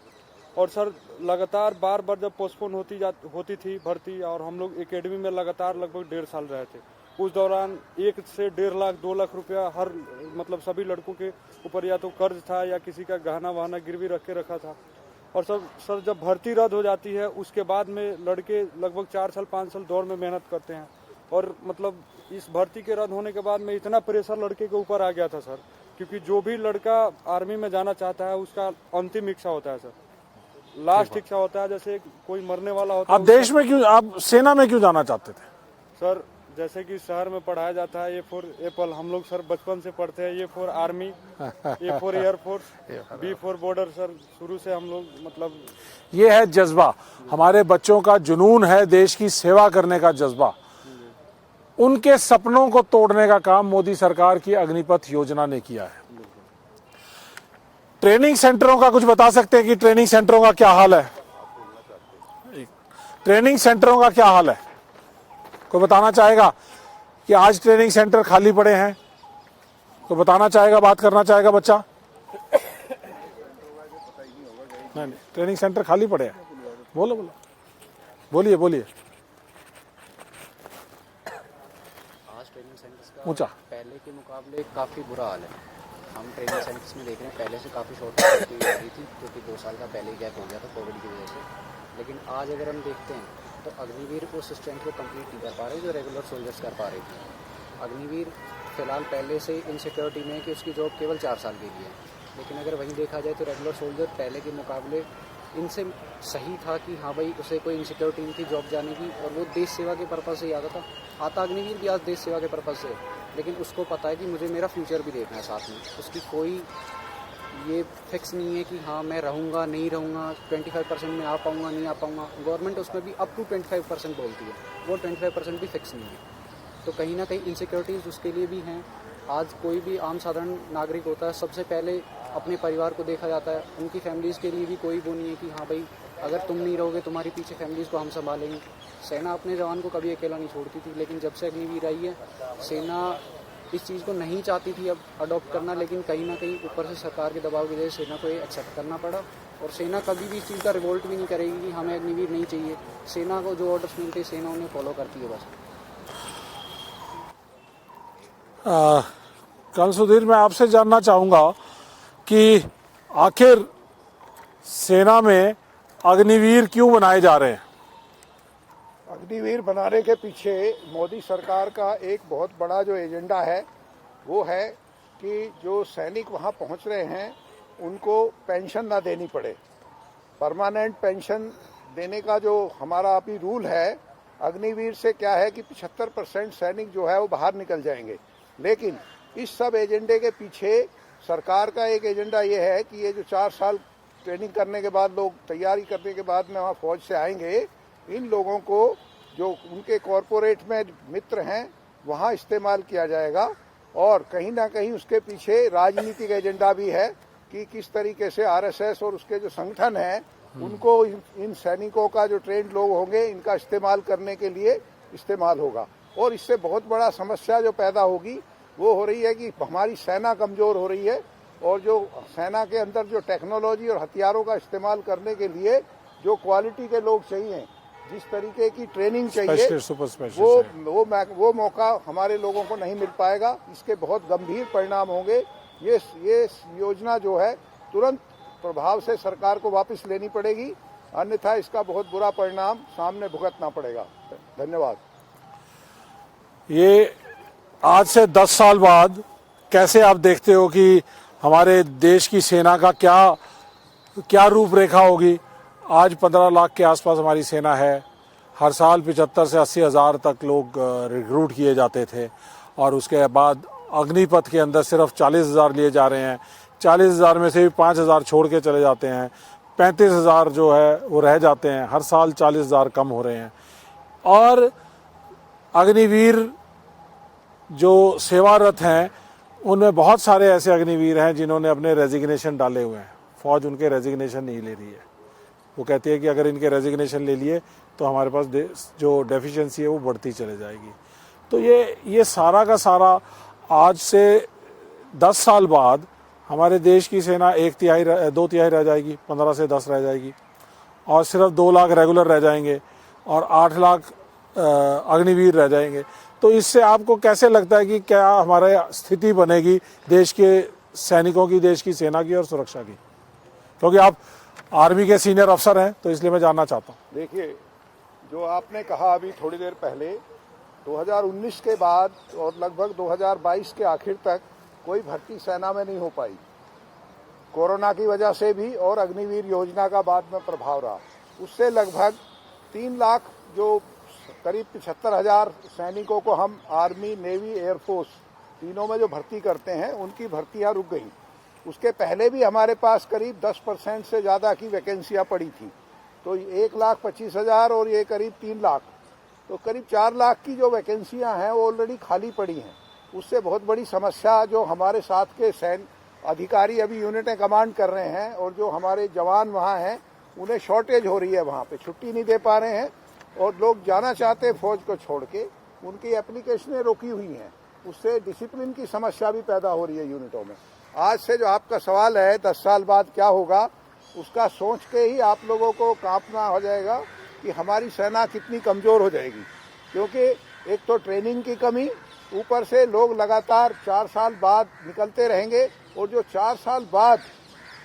Speaker 4: और सर लगातार बार बार जब पोस्टपोन होती थी भर्ती, और हम लोग एकेडमी में लगातार लगभग 1.5 साल रहे थे। उस दौरान 1 से 1.5 लाख 2 लाख रुपया हर मतलब सभी लड़कों के ऊपर या तो कर्ज था या किसी का गहना वहना गिरवी रख के रखा था। और सर जब भर्ती रद्द हो जाती है उसके बाद में लड़के लगभग 4 साल 5 साल दौड़ में मेहनत करते हैं। और मतलब इस भर्ती के रद्द होने के बाद में इतना प्रेशर लड़के के ऊपर आ गया था सर, क्योंकि जो भी लड़का आर्मी में जाना चाहता है उसका अंतिम इच्छा होता है सर, लास्ट इच्छा होता है। जैसे कोई मरने वाला होता है।
Speaker 1: आप देश में क्यों, आप सेना में क्यों जाना चाहते थे?
Speaker 4: सर जैसे कि शहर में पढ़ाया जाता है, A फॉर एप्पल, हम लोग सर बचपन से पढ़ते हैं, A for army, A for air force, B for border. Sir शुरू से हम लोग मतलब
Speaker 1: ये है जज्बा, हमारे बच्चों का जुनून है, देश की सेवा करने का जज्बा। उनके सपनों को तोड़ने का काम मोदी सरकार की अग्निपथ योजना ने किया है। ट्रेनिंग सेंटरों का कुछ बता सकते हैं कि ट्रेनिंग सेंटरों का क्या हाल है? ट्रेनिंग सेंटरों का क्या हाल है? कोई बताना चाहेगा कि आज ट्रेनिंग सेंटर खाली पड़े हैं? कोई बताना चाहेगा, बात करना चाहेगा बच्चा? नहीं, ट्रेनिंग सेंटर खाली पड़े हैं। बोलिए।
Speaker 9: आज ट्रेनिंग सेंटर्स का
Speaker 1: ऊंचा
Speaker 9: पहले के मुकाबले काफ़ी बुरा हाल है। हम ट्रेनिंग सेंटर्स में देख रहे हैं पहले से काफ़ी शॉर्टेज होती आ रही थी, क्योंकि 2 साल का पहले गैप हो गया था कोविड की वजह से। लेकिन आज अगर हम देखते हैं तो अग्निवीर उस स्ट्रेंथ को कंप्लीट नहीं कर पा रहे जो रेगुलर सोल्जर्स कर पा रहे थे। अग्निवीर फिलहाल पहले से इनसिक्योरिटी में है कि उसकी जॉब केवल 4 साल के लिए है, लेकिन अगर वहीं देखा जाए तो रेगुलर सोल्जर पहले के मुकाबले इनसे सही था कि हाँ भाई उसे कोई इनसिक्योरिटी नहीं थी जॉब जाने की, और वो देश सेवा के पर्पज़ से ही आता अग्निवीर भी आज देश सेवा के पर्पज़ से, लेकिन उसको पता है कि मुझे मेरा फ्यूचर भी देखना है साथ में। उसकी कोई ये फिक्स नहीं है कि हाँ मैं रहूँगा नहीं रहूँगा, 25% में आ पाऊँगा नहीं आ पाऊँगा। गवर्नमेंट उसमें भी अप टू 25% बोलती है, वो 25% भी फिक्स नहीं है। तो कहीं ना कहीं इनसिक्योरिटीज़ उसके लिए भी हैं। आज कोई भी आम साधारण नागरिक होता है, सबसे पहले अपने परिवार को देखा जाता है। उनकी फैमिलीज़ के लिए भी कोई वो नहीं है कि हाँ भाई अगर तुम नहीं रहोगे तुम्हारी पीछे फैमिलीज़ को हम संभालेंगे। सेना अपने जवान को कभी अकेला नहीं छोड़ती थी, लेकिन जब से अग्निवीर आई है सेना इस चीज़ को नहीं चाहती थी अब अडॉप्ट करना, लेकिन कहीं ना कहीं ऊपर से सरकार के दबाव की वजह से सेना को ये एक्सेप्ट करना पड़ा। और सेना कभी भी इस चीज़ का रिवोल्ट भी नहीं करेगी कि हमें अग्निवीर नहीं चाहिए। सेना को जो ऑर्डर्स मिलते हैं सेना उन्हें फॉलो करती है बस।
Speaker 1: कल सुधीर, मैं आपसे जानना चाहूँगा कि आखिर सेना में अग्निवीर क्यों बनाए जा रहे हैं?
Speaker 5: अग्निवीर बनाने के पीछे मोदी सरकार का एक बहुत बड़ा जो एजेंडा है वो है कि जो सैनिक वहां पहुंच रहे हैं उनको पेंशन ना देनी पड़े। परमानेंट पेंशन देने का जो हमारा अभी रूल है, अग्निवीर से क्या है कि 75% सैनिक जो है वो बाहर निकल जाएंगे। लेकिन इस सब एजेंडे के पीछे सरकार का एक एजेंडा ये है कि ये जो 4 साल ट्रेनिंग करने के बाद लोग तैयारी करने के बाद में वहाँ फौज से आएंगे, इन लोगों को जो उनके कॉरपोरेट में मित्र हैं वहाँ इस्तेमाल किया जाएगा। और कहीं ना कहीं उसके पीछे राजनीतिक एजेंडा भी है कि किस तरीके से आरएसएस और उसके जो संगठन हैं उनको इन सैनिकों का जो ट्रेंड लोग होंगे इनका इस्तेमाल करने के लिए इस्तेमाल होगा। और इससे बहुत बड़ा समस्या जो पैदा होगी वो हो रही है कि हमारी सेना कमजोर हो रही है, और जो सेना के अंदर जो टेक्नोलॉजी और हथियारों का इस्तेमाल करने के लिए जो क्वालिटी के लोग चाहिए, जिस तरीके की ट्रेनिंग चाहिए, वो मौका हमारे लोगों को नहीं मिल पाएगा। इसके बहुत गंभीर परिणाम होंगे। ये योजना जो है तुरंत प्रभाव से सरकार को वापस लेनी पड़ेगी, अन्यथा इसका बहुत बुरा परिणाम सामने भुगतना पड़ेगा। धन्यवाद।
Speaker 1: ये आज से 10 साल बाद कैसे आप देखते हो कि हमारे देश की सेना का क्या रूपरेखा होगी? आज 15 लाख के आसपास हमारी सेना है। हर साल 75 से 80 हज़ार तक लोग रिक्रूट किए जाते थे, और उसके बाद अग्निपथ के अंदर सिर्फ 40 हज़ार लिए जा रहे हैं। 40 हज़ार में से भी 5 हज़ार छोड़ के चले जाते हैं। 35 हज़ार जो है वो रह जाते हैं। हर साल 40 हज़ार कम हो रहे हैं। और अग्निवीर जो सेवारत हैं उनमें बहुत सारे ऐसे अग्निवीर हैं जिन्होंने अपने रेजिग्नेशन डाले हुए हैं। फौज उनके रेजिग्नेशन नहीं ले रही है। वो कहती है कि अगर इनके रेजिग्नेशन ले लिए तो हमारे पास जो डेफिशिएंसी है वो बढ़ती चले जाएगी। तो ये सारा का सारा आज से 10 साल बाद हमारे देश की सेना 2 तिहाई रह जाएगी, 15 से 10 रह जाएगी, और सिर्फ 2 लाख रेगुलर रह जाएंगे और 8 लाख अग्निवीर रह जाएंगे। तो इससे आपको कैसे लगता है कि क्या हमारे स्थिति बनेगी देश के सैनिकों की, देश की सेना की और सुरक्षा की? क्योंकि आप आर्मी के सीनियर अफसर हैं, तो इसलिए मैं जानना चाहता हूँ।
Speaker 5: देखिए, जो आपने कहा अभी थोड़ी देर पहले, 2019 के बाद और लगभग 2022 के आखिर तक कोई भर्ती सेना में नहीं हो पाई, कोरोना की वजह से भी, और अग्निवीर योजना का बाद में प्रभाव रहा। उससे लगभग 3 लाख जो करीब 75,000 सैनिकों को हम आर्मी, नेवी, एयरफोर्स तीनों में जो भर्ती करते हैं उनकी भर्तियां रुक गई। उसके पहले भी हमारे पास करीब 10% से ज़्यादा की वैकेंसियां पड़ी थी। तो 1,25,000 और ये करीब 3 लाख, तो करीब 4 लाख की जो वैकेंसियां हैं वो ऑलरेडी खाली पड़ी हैं। उससे बहुत बड़ी समस्या जो हमारे साथ के सैन्य अधिकारी अभी यूनिटें कमांड कर रहे हैं और जो हमारे जवान वहाँ हैं उन्हें शॉर्टेज हो रही है, वहाँ पे छुट्टी नहीं दे पा रहे हैं और लोग जाना चाहते हैं फौज को छोड़ के, उनकी एप्लीकेशनें रोकी हुई हैं। उससे डिसिप्लिन की समस्या भी पैदा हो रही है यूनिटों में। आज से जो आपका सवाल है 10 साल बाद क्या होगा, उसका सोच के ही आप लोगों को कांपना हो जाएगा कि हमारी सेना कितनी कमजोर हो जाएगी। क्योंकि एक तो ट्रेनिंग की कमी, ऊपर से लोग लगातार 4 साल बाद निकलते रहेंगे और जो 4 साल बाद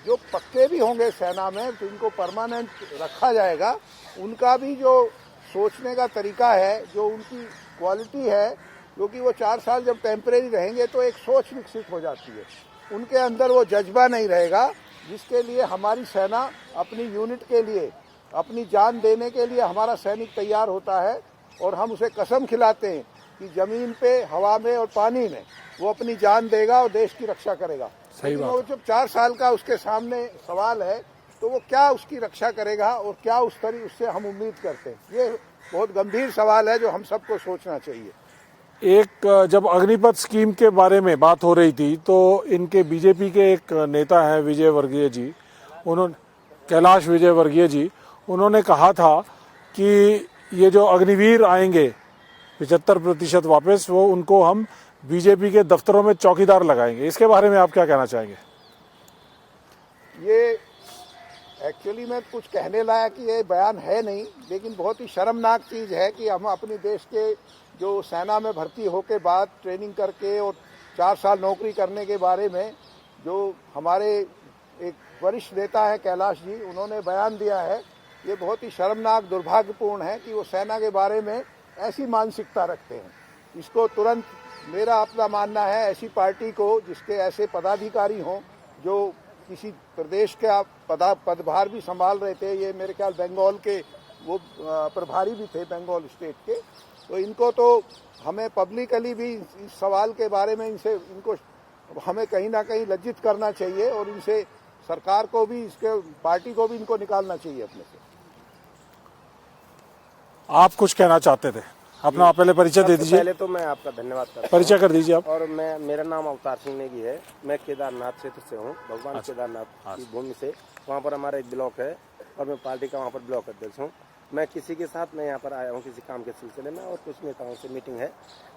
Speaker 5: जो पक्के भी होंगे सेना में, तो इनको परमानेंट रखा जाएगा, उनका भी जो सोचने का तरीका है, जो उनकी क्वालिटी है, क्योंकि वो 4 साल जब टेम्परेरी रहेंगे तो एक सोच विकसित हो जाती है, उनके अंदर वो जज्बा नहीं रहेगा, जिसके लिए हमारी सेना अपनी यूनिट के लिए, अपनी जान देने के लिए हमारा सैनिक तैयार होता है, और हम उसे कसम खिलाते हैं कि जमीन पे, हवा में और पानी में वो अपनी जान देगा और देश की रक्षा करेगा।
Speaker 1: सही बात।
Speaker 5: वो जब 4 साल का उसके सामने सवाल है, तो वो क्या उसकी रक्षा करेगा और क्या उससे हम उम्मीद करते हैं, ये बहुत गंभीर सवाल है जो हम सबको सोचना चाहिए।
Speaker 1: एक जब अग्निपथ स्कीम के बारे में बात हो रही थी, तो इनके बीजेपी के एक नेता हैं विजय वर्गीय जी, उन्होंने, कैलाश विजय वर्गीय जी, उन्होंने कहा था कि ये जो अग्निवीर आएंगे 75% वापस, वो उनको हम बीजेपी के दफ्तरों में चौकीदार लगाएंगे। इसके बारे में आप क्या कहना चाहेंगे?
Speaker 5: ये एक्चुअली में कुछ कहने लायक ये बयान है नहीं, लेकिन बहुत ही शर्मनाक चीज़ है कि हम अपने देश के जो सेना में भर्ती होके बाद ट्रेनिंग करके और 4 साल नौकरी करने के बारे में जो हमारे एक वरिष्ठ नेता है कैलाश जी, उन्होंने बयान दिया है, ये बहुत ही शर्मनाक, दुर्भाग्यपूर्ण है कि वो सेना के बारे में ऐसी मानसिकता रखते हैं। इसको तुरंत, मेरा अपना मानना है, ऐसी पार्टी को जिसके ऐसे पदाधिकारी हों जो किसी प्रदेश का पदभार भी संभाल रहे थे, ये मेरे ख्याल बंगाल के वो प्रभारी भी थे, बंगाल स्टेट के, तो इनको तो हमें पब्लिकली भी इस सवाल के बारे में इनको हमें कहीं ना कहीं लज्जित करना चाहिए, और इनसे सरकार को भी, इसके पार्टी को भी इनको निकालना चाहिए अपने से।
Speaker 1: आप कुछ कहना चाहते थे? अपना पहले परिचय दे दीजिए।
Speaker 6: पहले तो मैं आपका धन्यवाद करता हूं।
Speaker 1: परिचय कर दीजिए आप।
Speaker 6: और मेरा नाम अवतार सिंह नेगी है, मैं केदारनाथ क्षेत्र से हूँ, भगवान केदारनाथ की भूमि से। वहाँ पर हमारा एक ब्लॉक है और मैं पार्टी का वहाँ पर ब्लॉक अध्यक्ष हूँ। मैं किसी के साथ मैं यहाँ पर आया हूँ किसी काम के सिलसिले में, और कुछ नेताओं से मीटिंग है,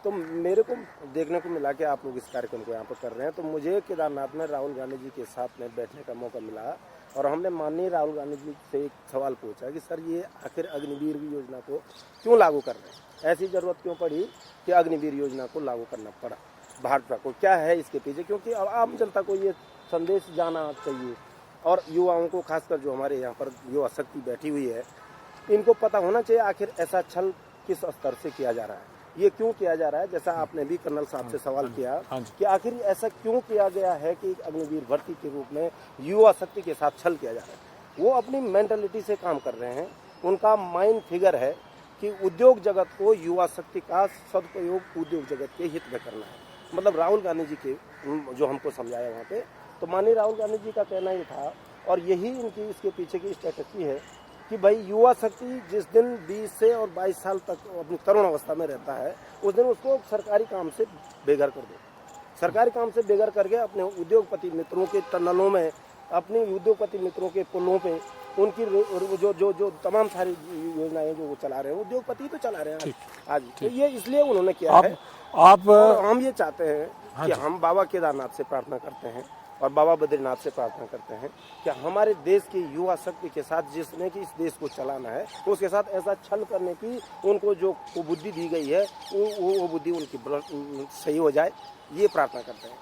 Speaker 6: तो मेरे को देखने को मिला कि आप लोग इस कार्यक्रम को यहाँ पर कर रहे हैं, तो मुझे केदारनाथ में राहुल गांधी जी के साथ में बैठने का मौका मिला, और हमने माननीय राहुल गांधी जी से एक सवाल पूछा कि सर, ये आखिर अग्निवीर योजना को क्यों लागू कर रहे हैं, ऐसी जरूरत क्यों पड़ी कि अग्निवीर योजना को लागू करना पड़ा भाजपा को, क्या है इसके पीछे? क्योंकि आम जनता को ये संदेश जाना चाहिए, और युवाओं को, खासकर जो हमारे यहाँ पर युवा शक्ति बैठी हुई है, इनको पता होना चाहिए आखिर ऐसा छल किस स्तर से किया जा रहा है, ये क्यों किया जा रहा है। जैसा आपने भी कर्नल साहब से सवाल किया कि आखिर ऐसा क्यों किया गया है कि अग्निवीर भर्ती के रूप में युवा शक्ति के साथ छल किया जा रहा है। वो अपनी मेंटालिटी से काम कर रहे हैं, उनका माइंड फिगर है कि उद्योग जगत को, युवा शक्ति का सदुपयोग उद्योग जगत के हित में करना है। मतलब राहुल गांधी जी के जो हमको समझाया वहाँ पे, तो माननीय राहुल गांधी जी का कहना ये था, और यही इनकी इसके पीछे की स्ट्रेटजी है कि भाई युवा शक्ति जिस दिन 20 से और 22 साल तक अपनी तरुण अवस्था में रहता है, उस दिन उसको सरकारी काम से बेघर कर दो। सरकारी काम से बेघर करके अपने उद्योगपति मित्रों के टनलों में, अपने उद्योगपति मित्रों के पुलों पे उनकी जो तमाम सारी योजनाएं जो वो चला रहे हैं, उद्योगपति तो चला रहे हैं आज। तो ये इसलिए उन्होंने किया है।
Speaker 1: आप
Speaker 6: हम ये चाहते हैं कि हम बाबा केदारनाथ से प्रार्थना करते हैं और बाबा बद्रीनाथ से प्रार्थना करते हैं कि हमारे देश की युवा शक्ति के साथ, जिसने कि इस देश को चलाना है, उसके साथ ऐसा छल करने की उनको जो बुद्धि दी गई है, वो बुद्धि उनकी सही हो जाए, ये प्रार्थना करते हैं।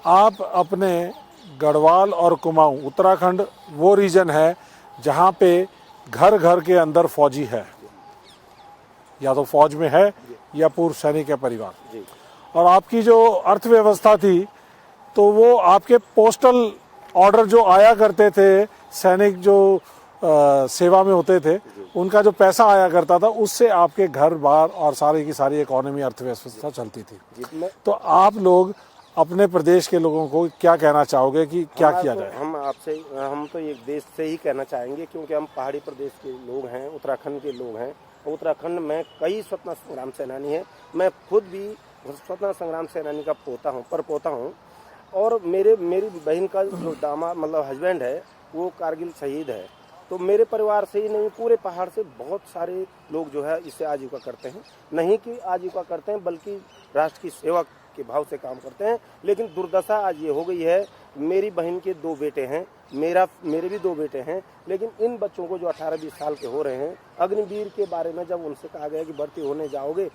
Speaker 1: आप अपने गढ़वाल और कुमाऊं, उत्तराखंड वो रीजन है जहां पे घर घर के अंदर फौजी है, या तो फौज में है या पूर्व सैनिक है परिवार, और आपकी जो अर्थव्यवस्था थी, तो वो आपके पोस्टल ऑर्डर जो आया करते थे, सैनिक जो सेवा में होते थे, उनका जो पैसा आया करता था, उससे आपके घर बार और सारी की सारी इकोनॉमी, अर्थव्यवस्था चलती थी। तो आप लोग अपने प्रदेश के लोगों को क्या कहना चाहोगे कि क्या किया जाए?
Speaker 6: हम तो एक देश से ही कहना चाहेंगे, क्योंकि हम पहाड़ी प्रदेश के लोग हैं, उत्तराखंड के लोग हैं। उत्तराखंड में कई स्वतंत्रता संग्राम सेनानी हैं। मैं खुद भी स्वतंत्रता संग्राम सेनानी का पोता हूँ, और मेरी बहन का जो दामाद, मतलब हस्बैंड है, वो कारगिल शहीद है। तो मेरे परिवार से ही नहीं, पूरे पहाड़ से बहुत सारे लोग जो है इससे आजीविका करते हैं। नहीं कि आजीविका करते हैं, बल्कि राष्ट्र की सेवा के भाव से काम करते हैं। लेकिन दुर्दशा आज ये हो गई है, मेरी बहन के 2 बेटे हैं, मेरे भी 2 बेटे हैं, लेकिन इन बच्चों को जो 18-20 साल के हो रहे हैं, अग्निवीर के बारे में जब उनसे कहा गया कि भर्ती होने जाओगे,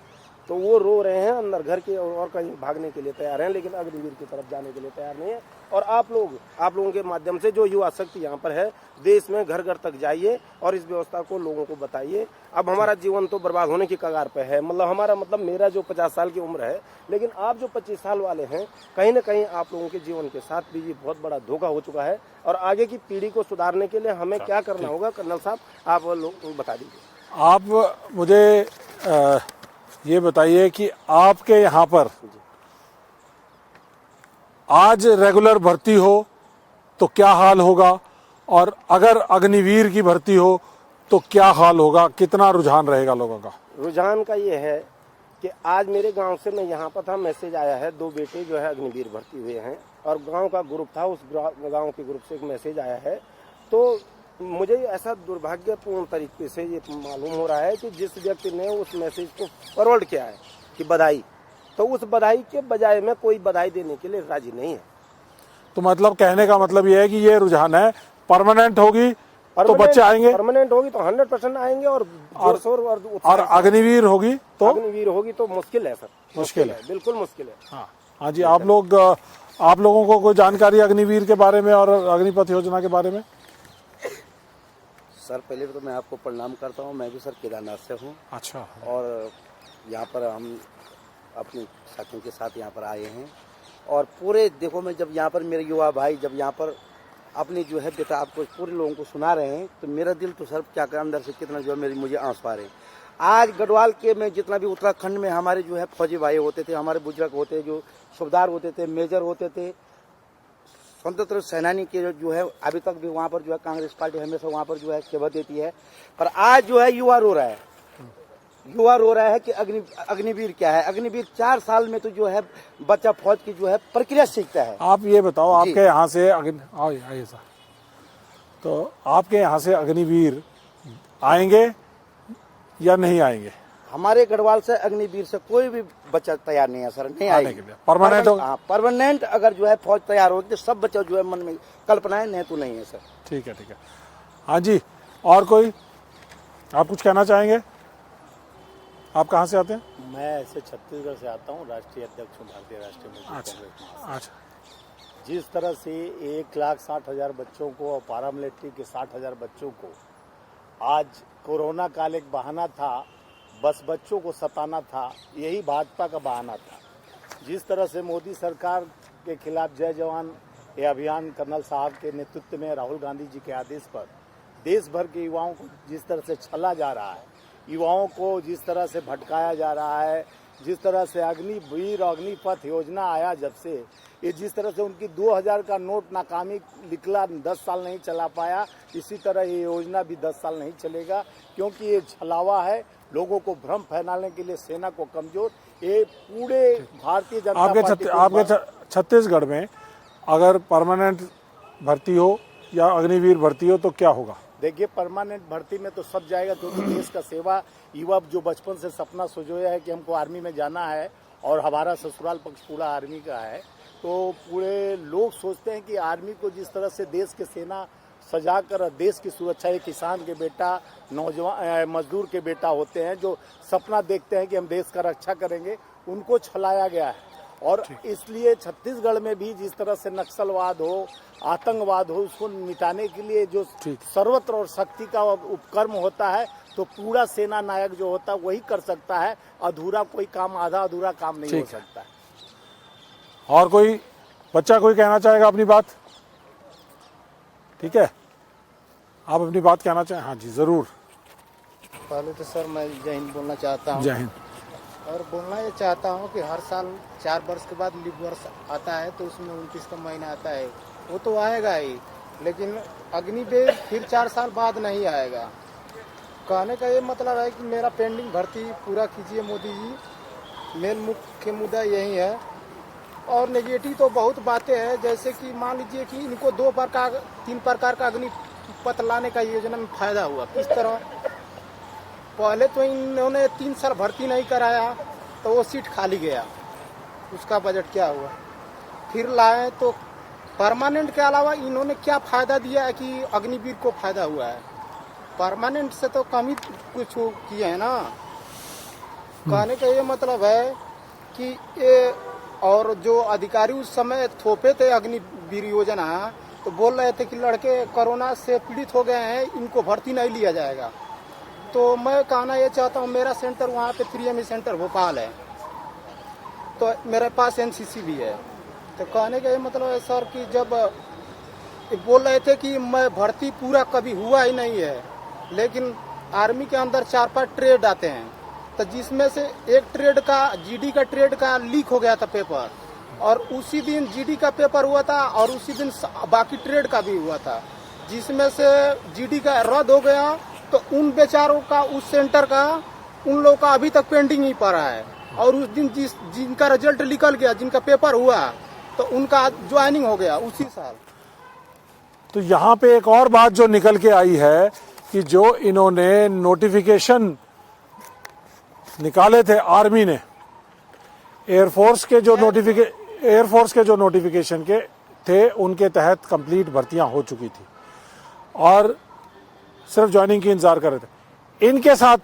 Speaker 6: तो वो रो रहे हैं अंदर घर के और कहीं भागने के लिए तैयार हैं, लेकिन अग्निवीर की तरफ जाने के लिए तैयार नहीं है। और आप लोगों के माध्यम से जो युवा शक्ति यहाँ पर है देश में घर घर तक जाइए और इस व्यवस्था को लोगों को बताइए। अब हमारा जीवन तो बर्बाद होने की कगार पे है, मतलब मेरा जो 50 साल की उम्र है, लेकिन आप जो 25 साल वाले हैं, कहीं ना कहीं आप लोगों के जीवन के साथ भी ये बहुत बड़ा धोखा हो चुका है। और आगे की पीढ़ी को सुधारने के लिए हमें क्या करना होगा, कर्नल साहब आप लोग बता दीजिए।
Speaker 1: आप मुझे ये बताइए कि आपके यहाँ पर आज रेगुलर भर्ती हो तो क्या हाल होगा, और अगर अग्निवीर की भर्ती हो तो क्या हाल होगा, कितना रुझान रहेगा लोगों का?
Speaker 6: रुझान का ये है कि आज मेरे गांव से मैं यहाँ पर था, मैसेज आया है 2 बेटे जो है अग्निवीर भर्ती हुए हैं और गांव का ग्रुप था, उस गांव के ग्रुप से एक मैसेज आया है। तो मुझे ऐसा दुर्भाग्यपूर्ण तरीके से ये मालूम हो रहा है कि जिस व्यक्ति ने उस मैसेज को फॉरवर्ड किया है कि बधाई, तो उस बधाई के बजाय में कोई बधाई देने के लिए राजी नहीं है।
Speaker 1: तो मतलब कहने का मतलब ये है कि ये रुझान है, परमानेंट होगी तो बच्चे आएंगे,
Speaker 6: परमानेंट होगी तो 100% आएंगे और
Speaker 1: अग्निवीर होगी
Speaker 6: तो मुश्किल है सर,
Speaker 1: मुश्किल है,
Speaker 6: बिल्कुल मुश्किल है।
Speaker 1: हाँ जी, आप लोगों को कोई जानकारी अग्निवीर के बारे में और अग्निपथ योजना के बारे में?
Speaker 10: सर पहले तो मैं आपको प्रणाम करता हूँ, मैं भी सर केदारनाथ से हूँ।
Speaker 1: अच्छा।
Speaker 10: और यहाँ पर हम अपने साथियों के साथ यहाँ पर आए हैं और पूरे देखो, मैं जब यहाँ पर मेरे युवा भाई जब यहाँ पर अपनी जो है बेटा आपको पूरे लोगों को सुना रहे हैं तो मेरा दिल तो सर क्या कर अंदर से कितना जो है मुझे आंसू आ रहे हैं। आज गढ़वाल के में जितना भी उत्तराखंड में हमारे जो है फौजी भाई होते थे, हमारे बुजुर्ग होते, जो सूबेदार होते थे, मेजर होते थे, स्वतंत्र सेनानी के जो है अभी तक भी वहाँ पर जो है कांग्रेस पार्टी हमेशा वहाँ पर जो है सेवा देती है। पर आज जो है युवा रो रहा है कि अग्निवीर क्या है। अग्निवीर 4 साल में तो जो है बच्चा फौज की जो है प्रक्रिया सीखता है।
Speaker 1: आप ये बताओ, आपके यहाँ से आइए सर, तो आपके यहाँ से अग्निवीर आएंगे या नहीं आएंगे?
Speaker 10: हमारे गढ़वाल से अग्निवीर से कोई भी बच्चा तैयार नहीं है सर, नहीं आएंगे।
Speaker 1: परमानेंट
Speaker 10: परमानेंट अगर जो है फौज तैयार होगी तो सब बच्चा जो है मन में कल्पनाएं नहीं तो नहीं है सर।
Speaker 1: ठीक है। हाँ जी, और कोई आप कुछ कहना चाहेंगे? आप कहाँ से आते हैं?
Speaker 11: मैं ऐसे छत्तीसगढ़ से आता हूँ, राष्ट्रीय अध्यक्ष हूँ भारतीय राष्ट्रीय कांग्रेस।
Speaker 1: अच्छा।
Speaker 11: जिस तरह से 1,60,000 बच्चों को और पैरामिलिट्री के 60,000 बच्चों को आज कोरोना काल एक बहाना था, बस बच्चों को सताना था, यही भाजपा का बहाना था। जिस तरह से मोदी सरकार के खिलाफ जय जवान ये अभियान कर्नल साहब के नेतृत्व में राहुल गांधी जी के आदेश पर देश भर के युवाओं को जिस तरह से छला जा रहा है, युवाओं को जिस तरह से भटकाया जा रहा है, जिस तरह से अग्निवीर अग्निपथ योजना आया जब से, ये जिस तरह से उनकी 2000 का नोट नाकामी निकला, 10 साल नहीं चला पाया, इसी तरह ये योजना भी 10 साल नहीं चलेगा, क्योंकि ये छलावा है, लोगों को भ्रम फैलाने के लिए सेना को कमजोर। ये पूरे भारतीय जनता पार्टी
Speaker 1: आपके छत्तीसगढ़ में अगर परमानेंट भर्ती हो या अग्निवीर भर्ती हो तो क्या होगा?
Speaker 11: देखिए, परमानेंट भर्ती में तो सब जाएगा, क्योंकि देश का सेवा युवा जो बचपन से सपना सोचा है कि हमको आर्मी में जाना है और हमारा ससुराल पक्ष पूरा आर्मी का है, तो पूरे लोग सोचते हैं कि आर्मी को जिस तरह से देश के सेना सजाकर देश की सुरक्षा, एक किसान के बेटा, नौजवान मजदूर के बेटा होते हैं जो सपना देखते हैं कि हम देश का रक्षा करेंगे, उनको छलाया गया है। और इसलिए छत्तीसगढ़ में भी जिस तरह से नक्सलवाद हो, आतंकवाद हो, उसको मिटाने के लिए जो सर्वत्र और शक्ति का उपक्रम होता है, तो पूरा सेना नायक जो होता है वही कर सकता है। अधूरा कोई काम, आधा अधूरा काम नहीं हो सकता है।
Speaker 1: और कोई बच्चा कोई कहना चाहेगा अपनी बात? ठीक है, आप अपनी बात कहना चाहें? हाँ जी, जरूर।
Speaker 12: पहले तो सर मैं जय हिंद बोलना चाहता हूँ।
Speaker 1: जय हिंद।
Speaker 12: और बोलना ये चाहता हूँ कि हर साल 4 वर्ष के बाद लीप वर्ष आता है, तो उसमें 29 का महीना आता है, वो तो आएगा ही, लेकिन अग्निवीर फिर 4 साल बाद नहीं आएगा। कहने का ये मतलब है कि मेरा पेंडिंग भर्ती पूरा कीजिए मोदी जी, मेन मुख्य मुद्दा यही है। और नेगेटिव तो बहुत बातें हैं, जैसे कि मान लीजिए कि इनको 3 प्रकार का अग्निपथ लाने का योजना में फायदा हुआ। किस तरह? पहले तो इन्होंने 3 साल भर्ती नहीं कराया तो वो सीट खाली गया, उसका बजट क्या हुआ? फिर लाए तो परमानेंट के अलावा इन्होंने क्या फायदा दिया है कि अग्निवीर को फायदा हुआ है? परमानेंट से तो कम ही कुछ किए हैं ना। कहने का ये मतलब है कि ये और जो अधिकारी उस समय थोपे थे अग्निवीर योजना, तो बोल रहे थे कि लड़के कोरोना से पीड़ित हो गए हैं, इनको भर्ती नहीं लिया जाएगा। तो मैं कहना ये चाहता हूँ, मेरा सेंटर वहाँ पे 3ME सेंटर भोपाल है, तो मेरे पास NCC भी है। तो कहने का ये मतलब है सर कि जब बोल रहे थे कि मैं भर्ती पूरा कभी हुआ ही नहीं है, लेकिन आर्मी के अंदर 4-5 ट्रेड आते हैं, तो जिसमें से एक ट्रेड का GD का ट्रेड का लीक हो गया था पेपर, और उसी दिन GD का पेपर हुआ था और उसी दिन बाकी ट्रेड का भी हुआ था, जिसमें से GD का रद्द हो गया। तो उन बेचारों का, उस सेंटर का, उन लोगों का अभी तक पेंडिंग ही पड़ा है। और उस दिन जिनका रिजल्ट निकल गया, जिनका पेपर हुआ, तो उनका ज्वाइनिंग हो गया उसी साल।
Speaker 1: तो यहाँ पे एक और बात जो निकल के आई है कि जो इन्होंने नोटिफिकेशन निकाले थे आर्मी ने, एयरफोर्स के जो नोटिफिकेशन के थे, उनके तहत कंप्लीट भर्तियां हो चुकी थी और सिर्फ ज्वाइनिंग की इंतजार कर रहे थे। इनके साथ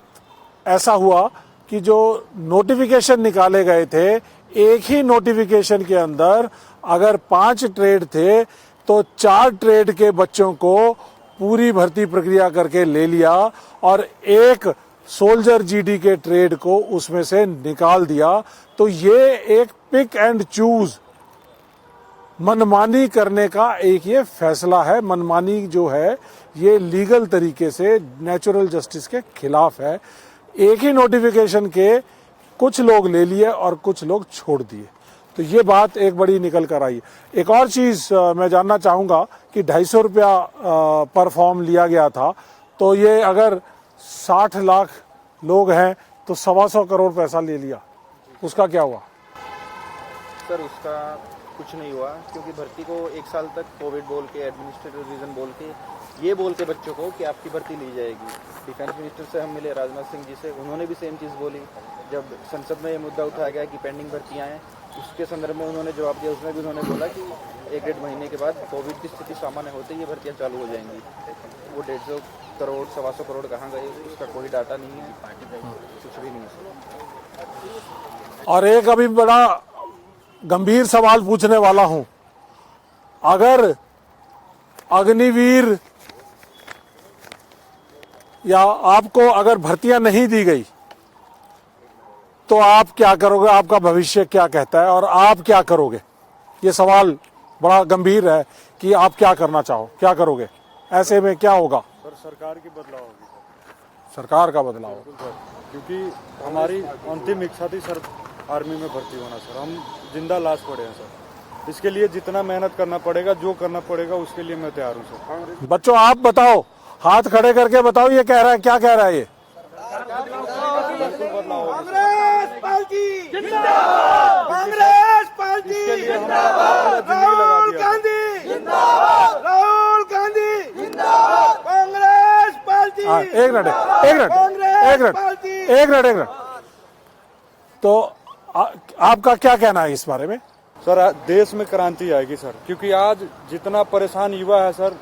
Speaker 1: ऐसा हुआ कि जो नोटिफिकेशन निकाले गए थे, एक ही नोटिफिकेशन के अंदर अगर 5 ट्रेड थे तो 4 ट्रेड के बच्चों को पूरी भर्ती प्रक्रिया करके ले लिया और एक सोल्जर GD के ट्रेड को उसमें से निकाल दिया। तो ये एक पिक एंड चूज, मनमानी करने का एक ये फैसला है। मनमानी जो है ये लीगल तरीके से नेचुरल जस्टिस के खिलाफ है। एक ही नोटिफिकेशन के कुछ लोग ले लिए और कुछ लोग छोड़ दिए, तो ये बात एक बड़ी निकल कर आई। एक और चीज मैं जानना चाहूंगा कि 250 रुपया पर फॉर्म लिया गया था, तो ये अगर 60 लाख लोग हैं तो 125 करोड़ पैसा ले लिया, उसका क्या हुआ?
Speaker 8: सर उसका कुछ नहीं हुआ, क्योंकि भर्ती को 1 साल तक कोविड बोल के, एडमिनिस्ट्रेटिव रीजन बोल के, ये बोल के बच्चों को कि आपकी भर्ती ली जाएगी। डिफेंस मिनिस्टर से हम मिले, राजनाथ सिंह जी से, उन्होंने भी सेम चीज़ बोली। जब संसद में ये मुद्दा उठाया गया कि पेंडिंग भर्तियाँ हैं, उसके संदर्भ में उन्होंने जवाब दिया। उसमें भी उन्होंने बोला कि 1-1.5 महीने के बाद कोविड की स्थिति सामान्य होते ही ये भर्तियाँ चालू हो जाएंगी। वो 150 करोड़ 125 करोड़ कहाँ गए, उसका कोई डाटा नहीं है, कुछ भी नहीं है।
Speaker 1: और एक अभी बड़ा गंभीर सवाल पूछने वाला हूं, अगर अग्निवीर या आपको अगर भर्तियां नहीं दी गई तो आप क्या करोगे? आपका भविष्य क्या कहता है और आप क्या करोगे? ये सवाल बड़ा गंभीर है कि आप क्या करना चाहो, क्या करोगे? ऐसे में क्या होगा?
Speaker 4: सर सरकार की बदलाव होगी,
Speaker 1: सरकार का बदलाव,
Speaker 4: क्योंकि हमारी अंतिम इच्छा थी सर आर्मी में भर्ती होना। सर हम जिंदा लाश पड़े हैं सर, इसके लिए जितना मेहनत करना पड़ेगा, जो करना पड़ेगा, उसके लिए मैं तैयार हूँ सर।
Speaker 1: बच्चों आप बताओ, हाथ खड़े करके बताओ, ये कह रहा है, क्या कह रहा है ये?
Speaker 11: कांग्रेस पार्टी जिंदाबाद, कांग्रेस पार्टी जिंदाबाद, राहुल गांधी जिंदाबाद, राहुल गांधी जिंदाबाद, कांग्रेस पार्टी।
Speaker 1: एक मिनट तो आपका क्या कहना है इस बारे में?
Speaker 4: सर देश में क्रांति आएगी सर, क्योंकि आज जितना परेशान युवा है सर,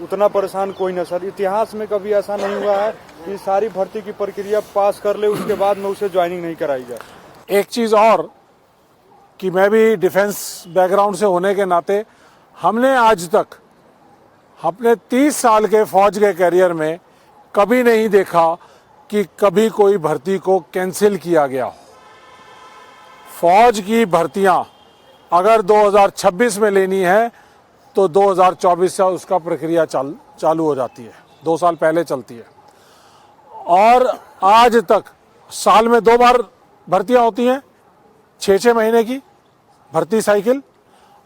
Speaker 4: उतना परेशान कोई ना सर। इतिहास में कभी ऐसा नहीं हुआ है कि सारी भर्ती की प्रक्रिया पास कर ले, उसके बाद में उसे ज्वाइनिंग नहीं कराई जाए।
Speaker 1: एक चीज और कि मैं भी डिफेंस बैकग्राउंड से होने के नाते, हमने आज तक अपने 30 साल के फौज के करियर में कभी नहीं देखा कि कभी कोई भर्ती को कैंसिल किया गया हो। फौज की भर्तियां अगर 2026 में लेनी है तो 2024 से उसका प्रक्रिया चालू हो जाती है, 2 साल पहले चलती है। और आज तक साल में 2 बार भर्तियां होती हैं, 6-6 महीने की भर्ती साइकिल।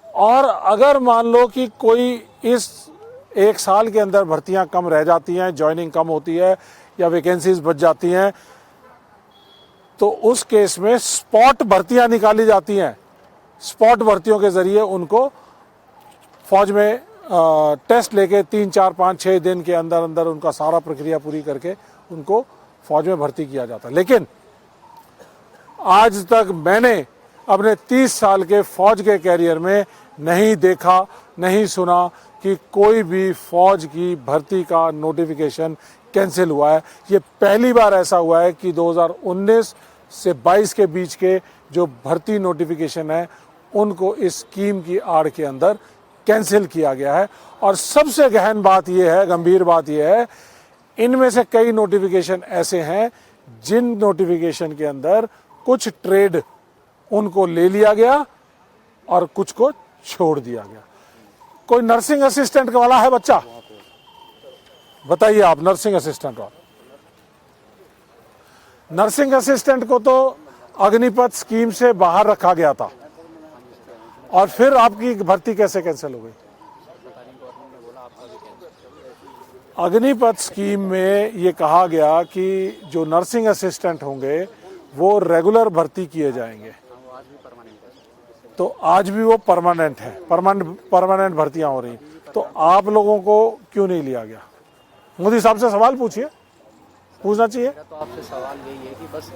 Speaker 1: और अगर मान लो कि कोई इस 1 साल के अंदर भर्तियां कम रह जाती हैं, ज्वाइनिंग कम होती है या वैकेंसीज बच जाती हैं, तो उस केस में स्पॉट भर्तियां निकाली जाती हैं। स्पॉट भर्तियों के जरिए उनको फौज में टेस्ट लेके 3, 4, 5, 6 दिन के अंदर अंदर उनका सारा प्रक्रिया पूरी करके उनको फौज में भर्ती किया जाता है। लेकिन आज तक मैंने अपने 30 साल के फौज के कैरियर में नहीं देखा, नहीं सुना कि कोई भी फौज की भर्ती का नोटिफिकेशन कैंसिल हुआ है। ये पहली बार ऐसा हुआ है कि 2019 से 22 के बीच के जो भर्ती नोटिफिकेशन है उनको इस स्कीम की आड़ के अंदर कैंसिल किया गया है। और सबसे गहन बात यह है, गंभीर बात यह है, इनमें से कई नोटिफिकेशन ऐसे हैं जिन नोटिफिकेशन के अंदर कुछ ट्रेड उनको ले लिया गया और कुछ को छोड़ दिया गया। कोई नर्सिंग असिस्टेंट वाला है बच्चा? बताइए आप, नर्सिंग असिस्टेंट वाला। नर्सिंग असिस्टेंट को तो अग्निपथ स्कीम से बाहर रखा गया था और फिर आपकी भर्ती कैसे कैंसिल हो गई? अग्निपथ स्कीम में ये कहा गया कि जो नर्सिंग असिस्टेंट होंगे वो रेगुलर भर्ती किए जाएंगे, तो आज भी वो परमानेंट है, परमानेंट भर्तियां हो रही। तो आप लोगों को क्यों नहीं लिया गया? मोदी साहब से सवाल पूछिए, पूछना चाहिए।
Speaker 9: तो आपसे सवाल यही है कि बस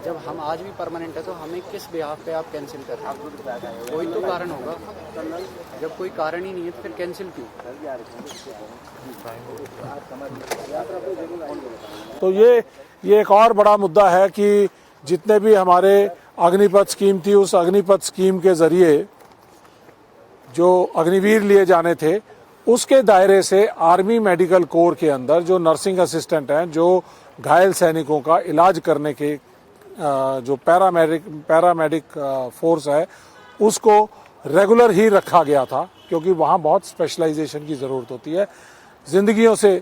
Speaker 9: जब हम आज भी परमानेंट है तो हमें किस बिहाफ पे आप कैंसिल कर रहे हैं? कोई तो कारण होगा। जब कोई कारण ही नहीं है तो फिर कैंसिल क्यों?
Speaker 1: तो ये एक और बड़ा मुद्दा है कि जितने भी हमारे अग्निपथ स्कीम थी, उस अग्निपथ स्कीम के जरिए जो अग्निवीर लिए जाने थे उसके दायरे से आर्मी मेडिकल कोर के अंदर जो नर्सिंग असिस्टेंट हैं, जो घायल सैनिकों का इलाज करने के जो पैरामेडिक फोर्स है, उसको रेगुलर ही रखा गया था, क्योंकि वहाँ बहुत स्पेशलाइजेशन की ज़रूरत होती है, जिंदगियों से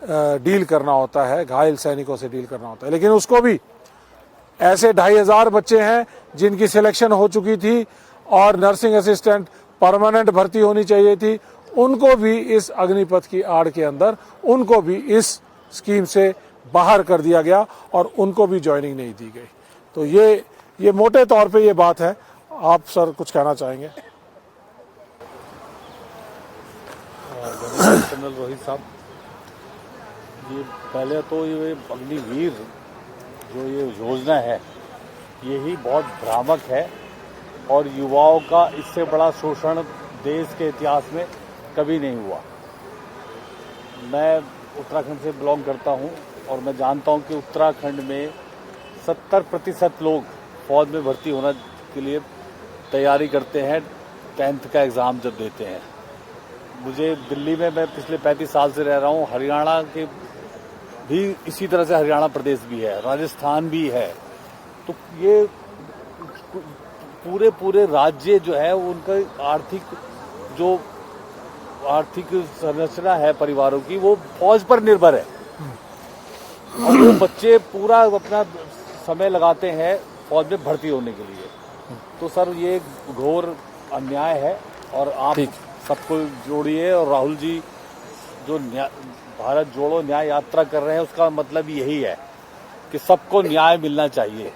Speaker 1: डील करना होता है, घायल सैनिकों से डील करना होता है। लेकिन उसको भी ऐसे 2500 बच्चे हैं जिनकी सिलेक्शन हो चुकी थी और नर्सिंग असिस्टेंट परमानेंट भर्ती होनी चाहिए थी, उनको भी इस अग्निपथ की आड़ के अंदर उनको भी इस स्कीम से बाहर कर दिया गया और उनको भी ज्वाइनिंग नहीं दी गई। तो ये मोटे तौर पे ये बात है। आप सर कुछ कहना चाहेंगे?
Speaker 11: जनरल रोहित साहब, ये पहले तो ये अग्निवीर जो ये योजना है यही बहुत भ्रामक है और युवाओं का इससे बड़ा शोषण देश के इतिहास में कभी नहीं हुआ। मैं उत्तराखंड से बिलोंग करता हूं और मैं जानता हूं कि उत्तराखंड में 70% लोग फौज में भर्ती होने के लिए तैयारी करते हैं 10th का एग्ज़ाम जब देते हैं। मुझे दिल्ली में, मैं पिछले 35 साल से रह रहा हूं, हरियाणा के भी इसी तरह से हरियाणा प्रदेश भी है, राजस्थान भी है। तो ये पूरे राज्य जो है उनका आर्थिक संरचना है परिवारों की, वो फौज पर निर्भर है और वो बच्चे पूरा अपना समय लगाते हैं फौज में भर्ती होने के लिए। तो सर ये घोर अन्याय है और आप सबको जोड़िए। और राहुल जी जो भारत जोड़ो न्याय यात्रा कर रहे हैं उसका मतलब यही है कि सबको न्याय मिलना चाहिए।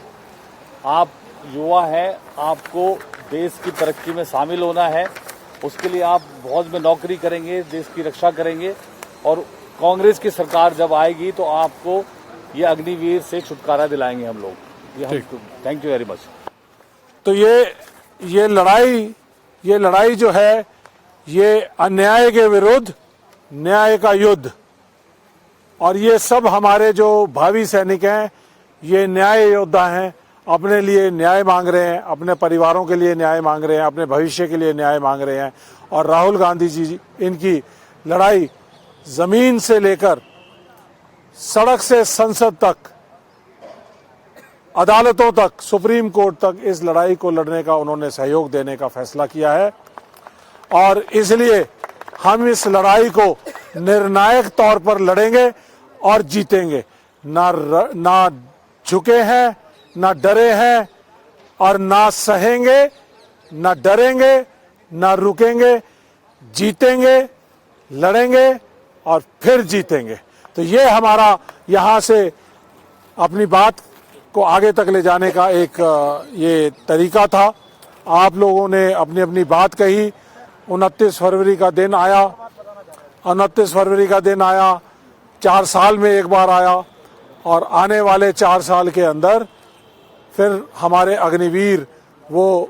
Speaker 11: आप युवा हैं, आपको देश की तरक्की में शामिल होना है, उसके लिए आप फौज में नौकरी करेंगे, देश की रक्षा करेंगे और कांग्रेस की सरकार जब आएगी तो आपको ये अग्निवीर से छुटकारा दिलाएंगे हम लोग। Thank you very much.
Speaker 1: तो ये लड़ाई जो है ये अन्याय के विरुद्ध न्याय का युद्ध, और ये सब हमारे जो भावी सैनिक हैं ये न्याय योद्धा हैं, अपने लिए न्याय मांग रहे हैं, अपने परिवारों के लिए न्याय मांग रहे हैं, अपने भविष्य के लिए न्याय मांग रहे हैं। और राहुल गांधी जी इनकी लड़ाई जमीन से लेकर सड़क से संसद तक, अदालतों तक, सुप्रीम कोर्ट तक इस लड़ाई को लड़ने का उन्होंने सहयोग देने का फैसला किया है। और इसलिए हम इस लड़ाई को निर्णायक तौर पर लड़ेंगे और जीतेंगे। ना झुके हैं, ना डरे हैं और ना सहेंगे, ना डरेंगे, ना रुकेंगे, जीतेंगे, लड़ेंगे और फिर जीतेंगे। तो ये हमारा यहाँ से अपनी बात को आगे तक ले जाने का एक ये तरीका था। आप लोगों ने अपनी अपनी बात कही। 29 फरवरी का दिन आया, 29 फरवरी का दिन आया, 4 साल में एक बार आया और आने वाले 4 साल के अंदर फिर हमारे अग्निवीर वो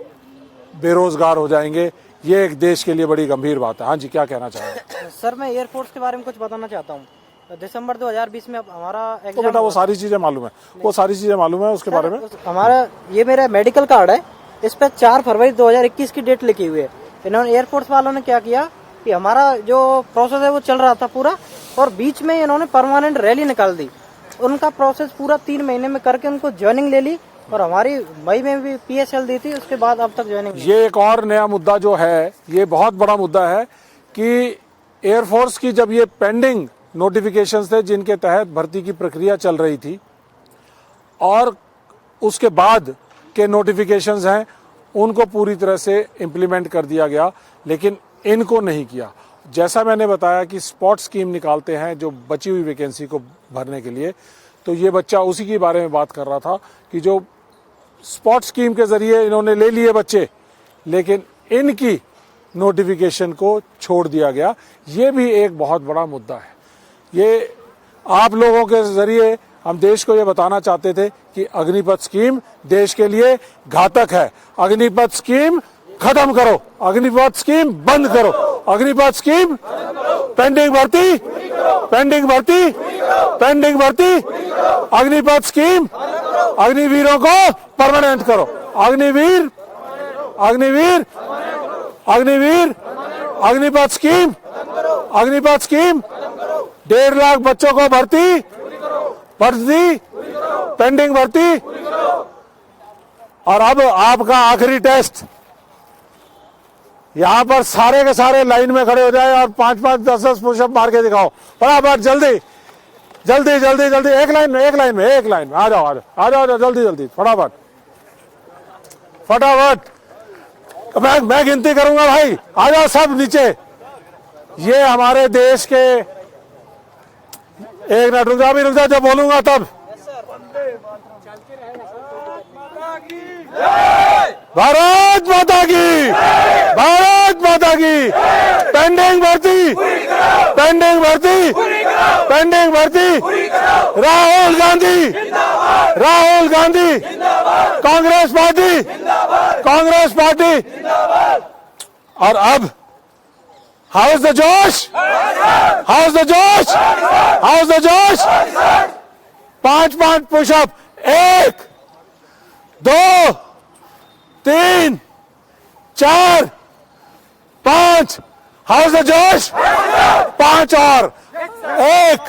Speaker 1: बेरोजगार हो जाएंगे। ये एक देश के लिए बड़ी गंभीर बात है। हाँ जी, क्या कहना चाहेंगे?
Speaker 7: सर मैं एयरफोर्स के बारे में कुछ बताना चाहता हूँ दिसंबर 2020 में हमारा
Speaker 1: तो
Speaker 7: एग्जाम
Speaker 1: बेटा वो सारी चीजें मालूम है, वो सारी चीजें मालूम है उसके बारे में।
Speaker 7: हमारा ये मेरा मेडिकल कार्ड है, इस पे 4 फरवरी 2021 की डेट लिखी हुई है। इन्होंने एयरफोर्स वालों ने क्या किया कि हमारा जो प्रोसेस है वो चल रहा था पूरा, और बीच में इन्होंने परमानेंट रैली निकाल दी। उनका प्रोसेस पूरा 3 महीने में करके उनको ज्वाइनिंग ले ली, और हमारी मई में भी PSL दी थी, उसके बाद अब तक ज्वाइनिंग।
Speaker 1: ये एक और नया मुद्दा जो है, ये बहुत बड़ा मुद्दा है कि एयरफोर्स की जब ये पेंडिंग नोटिफिकेशंस थे जिनके तहत भर्ती की प्रक्रिया चल रही थी, और उसके बाद के नोटिफिकेशंस हैं उनको पूरी तरह से इम्प्लीमेंट कर दिया गया, लेकिन इनको नहीं किया। जैसा मैंने बताया कि स्पॉट स्कीम निकालते हैं जो बची हुई वैकेंसी को भरने के लिए, तो ये बच्चा उसी के बारे में बात कर रहा था कि जो स्पॉट स्कीम के जरिए इन्होंने ले लिए बच्चे, लेकिन इनकी नोटिफिकेशन को छोड़ दिया गया। ये भी एक बहुत बड़ा मुद्दा है। ये आप लोगों के जरिए हम देश को ये बताना चाहते थे कि अग्निपथ स्कीम देश के लिए घातक है। अग्निपथ स्कीम खत्म करो, अग्निपथ स्कीम बंद करो, अग्निपथ स्कीम पेंडिंग भर्ती, पेंडिंग भर्ती, पेंडिंग भर्ती, अग्निपथ स्कीम, अग्निवीरों को परमानेंट करो, अग्निवीर, अग्निवीर, अग्निवीर, अग्निपथ स्कीम, अग्निपथ स्कीम, 1.5 लाख बच्चों को भर्ती, भर्ती, पेंडिंग भर्ती। और अब आपका आखिरी टेस्ट, यहां पर सारे के सारे लाइन में खड़े हो जाए और 5-5, 10-10 पुशअप मार के दिखाओ फटाफट, जल्दी जल्दी जल्दी जल्दी, एक लाइन में, एक लाइन में, एक लाइन में, आ जाओ, आ जाओ, आ जाओ, जल्दी जल्दी, फटाफट फटाफट। मैं गिनती करूंगा भाई, आ जाओ सब नीचे। ये हमारे देश के, एक मिनट रुक जा, अभी रुक जा, जब बोलूंगा तब। भारत माता की, भारत माता की, पेंडिंग भर्ती, पेंडिंग भर्ती, पेंडिंग भर्ती, राहुल गांधी, राहुल गांधी, कांग्रेस पार्टी, कांग्रेस पार्टी। और अब हाउ इज द जोश, हाउ इज द जोश, हाउ इज द जोश। 5-5 पुशअप, 1, 2, 3, 4, 5, हाउ इज द जोश। 5 और, 1,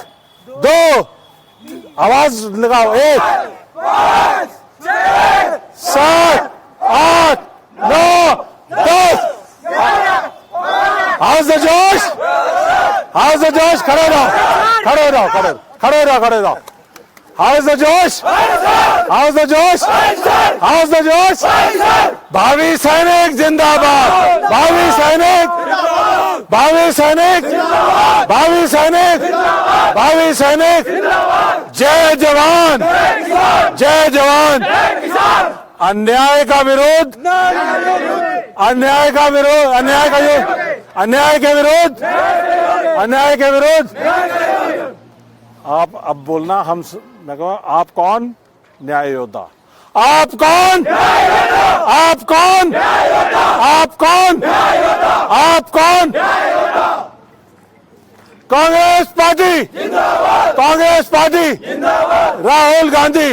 Speaker 1: 2, आवाज लगाओ, 1, 7, 8, 9, 10। हाउ इज द जोश, हाउ इज द जोश। खड़े रहो, खड़े रहो, खड़े खड़े रहो, खड़े रहो। हाउ इज द जोश, हाउ इज द जोश, हाउ इज द जोश। भावी सैनिक जिंदाबाद, भावी सैनिक, भावी सैनिक, भावी सैनिक, भावी सैनिक। जय जवान, जय जवान। अन्याय का विरोध, अन्याय का विरोध, अन्याय का विरोध, अन्याय के विरोध, अन्याय के विरोध। आप अब बोलना, हम मैं कहूँ आप कौन? न्याय योद्धा। आप कौन? आप कौन? आप कौन? आप कौन? कांग्रेस पार्टी, कांग्रेस पार्टी, राहुल गांधी,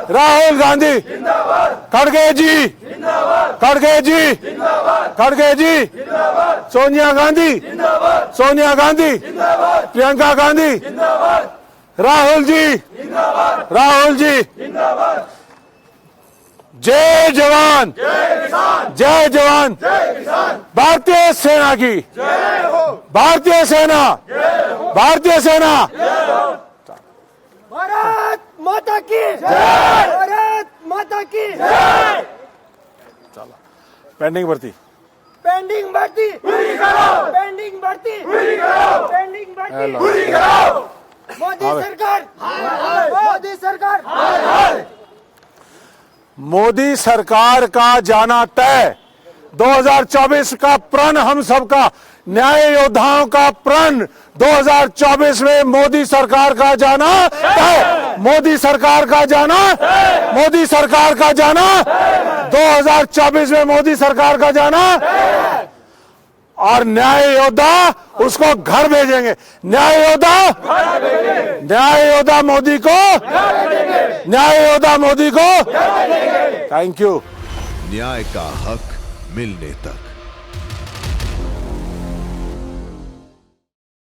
Speaker 1: राहुल गांधी, खड़गे जी, खड़गे जी, खड़गे जी, सोनिया गांधी, सोनिया गांधी, प्रियंका गांधी, राहुल जी, राहुल जी। जय जवान, जय जवान। भारतीय सेना की, भारतीय सेना, भारतीय सेना।
Speaker 7: भारत माता की जय, भारत माता की जय।
Speaker 1: चलो, पेंडिंग भर्ती,
Speaker 7: पेंडिंग भर्ती पूरी करो, पेंडिंग भर्ती पूरी करो, पेंडिंग भर्ती पूरी करो। मोदी सरकार, मोदी सरकार,
Speaker 1: मोदी सरकार का जाना तय। 2024 का प्रण हम सबका, न्याय योद्धाओं का प्रण 2024 में मोदी सरकार का जाना तय, मोदी सरकार का जाना, मोदी सरकार का जाना, 2024 में मोदी सरकार का जाना। और न्याय योद्धा उसको घर भेजेंगे। न्याय योद्धा मोदी को, न्याय योद्धा मोदी को। Thank you.
Speaker 13: न्याय का हक मिलने तक।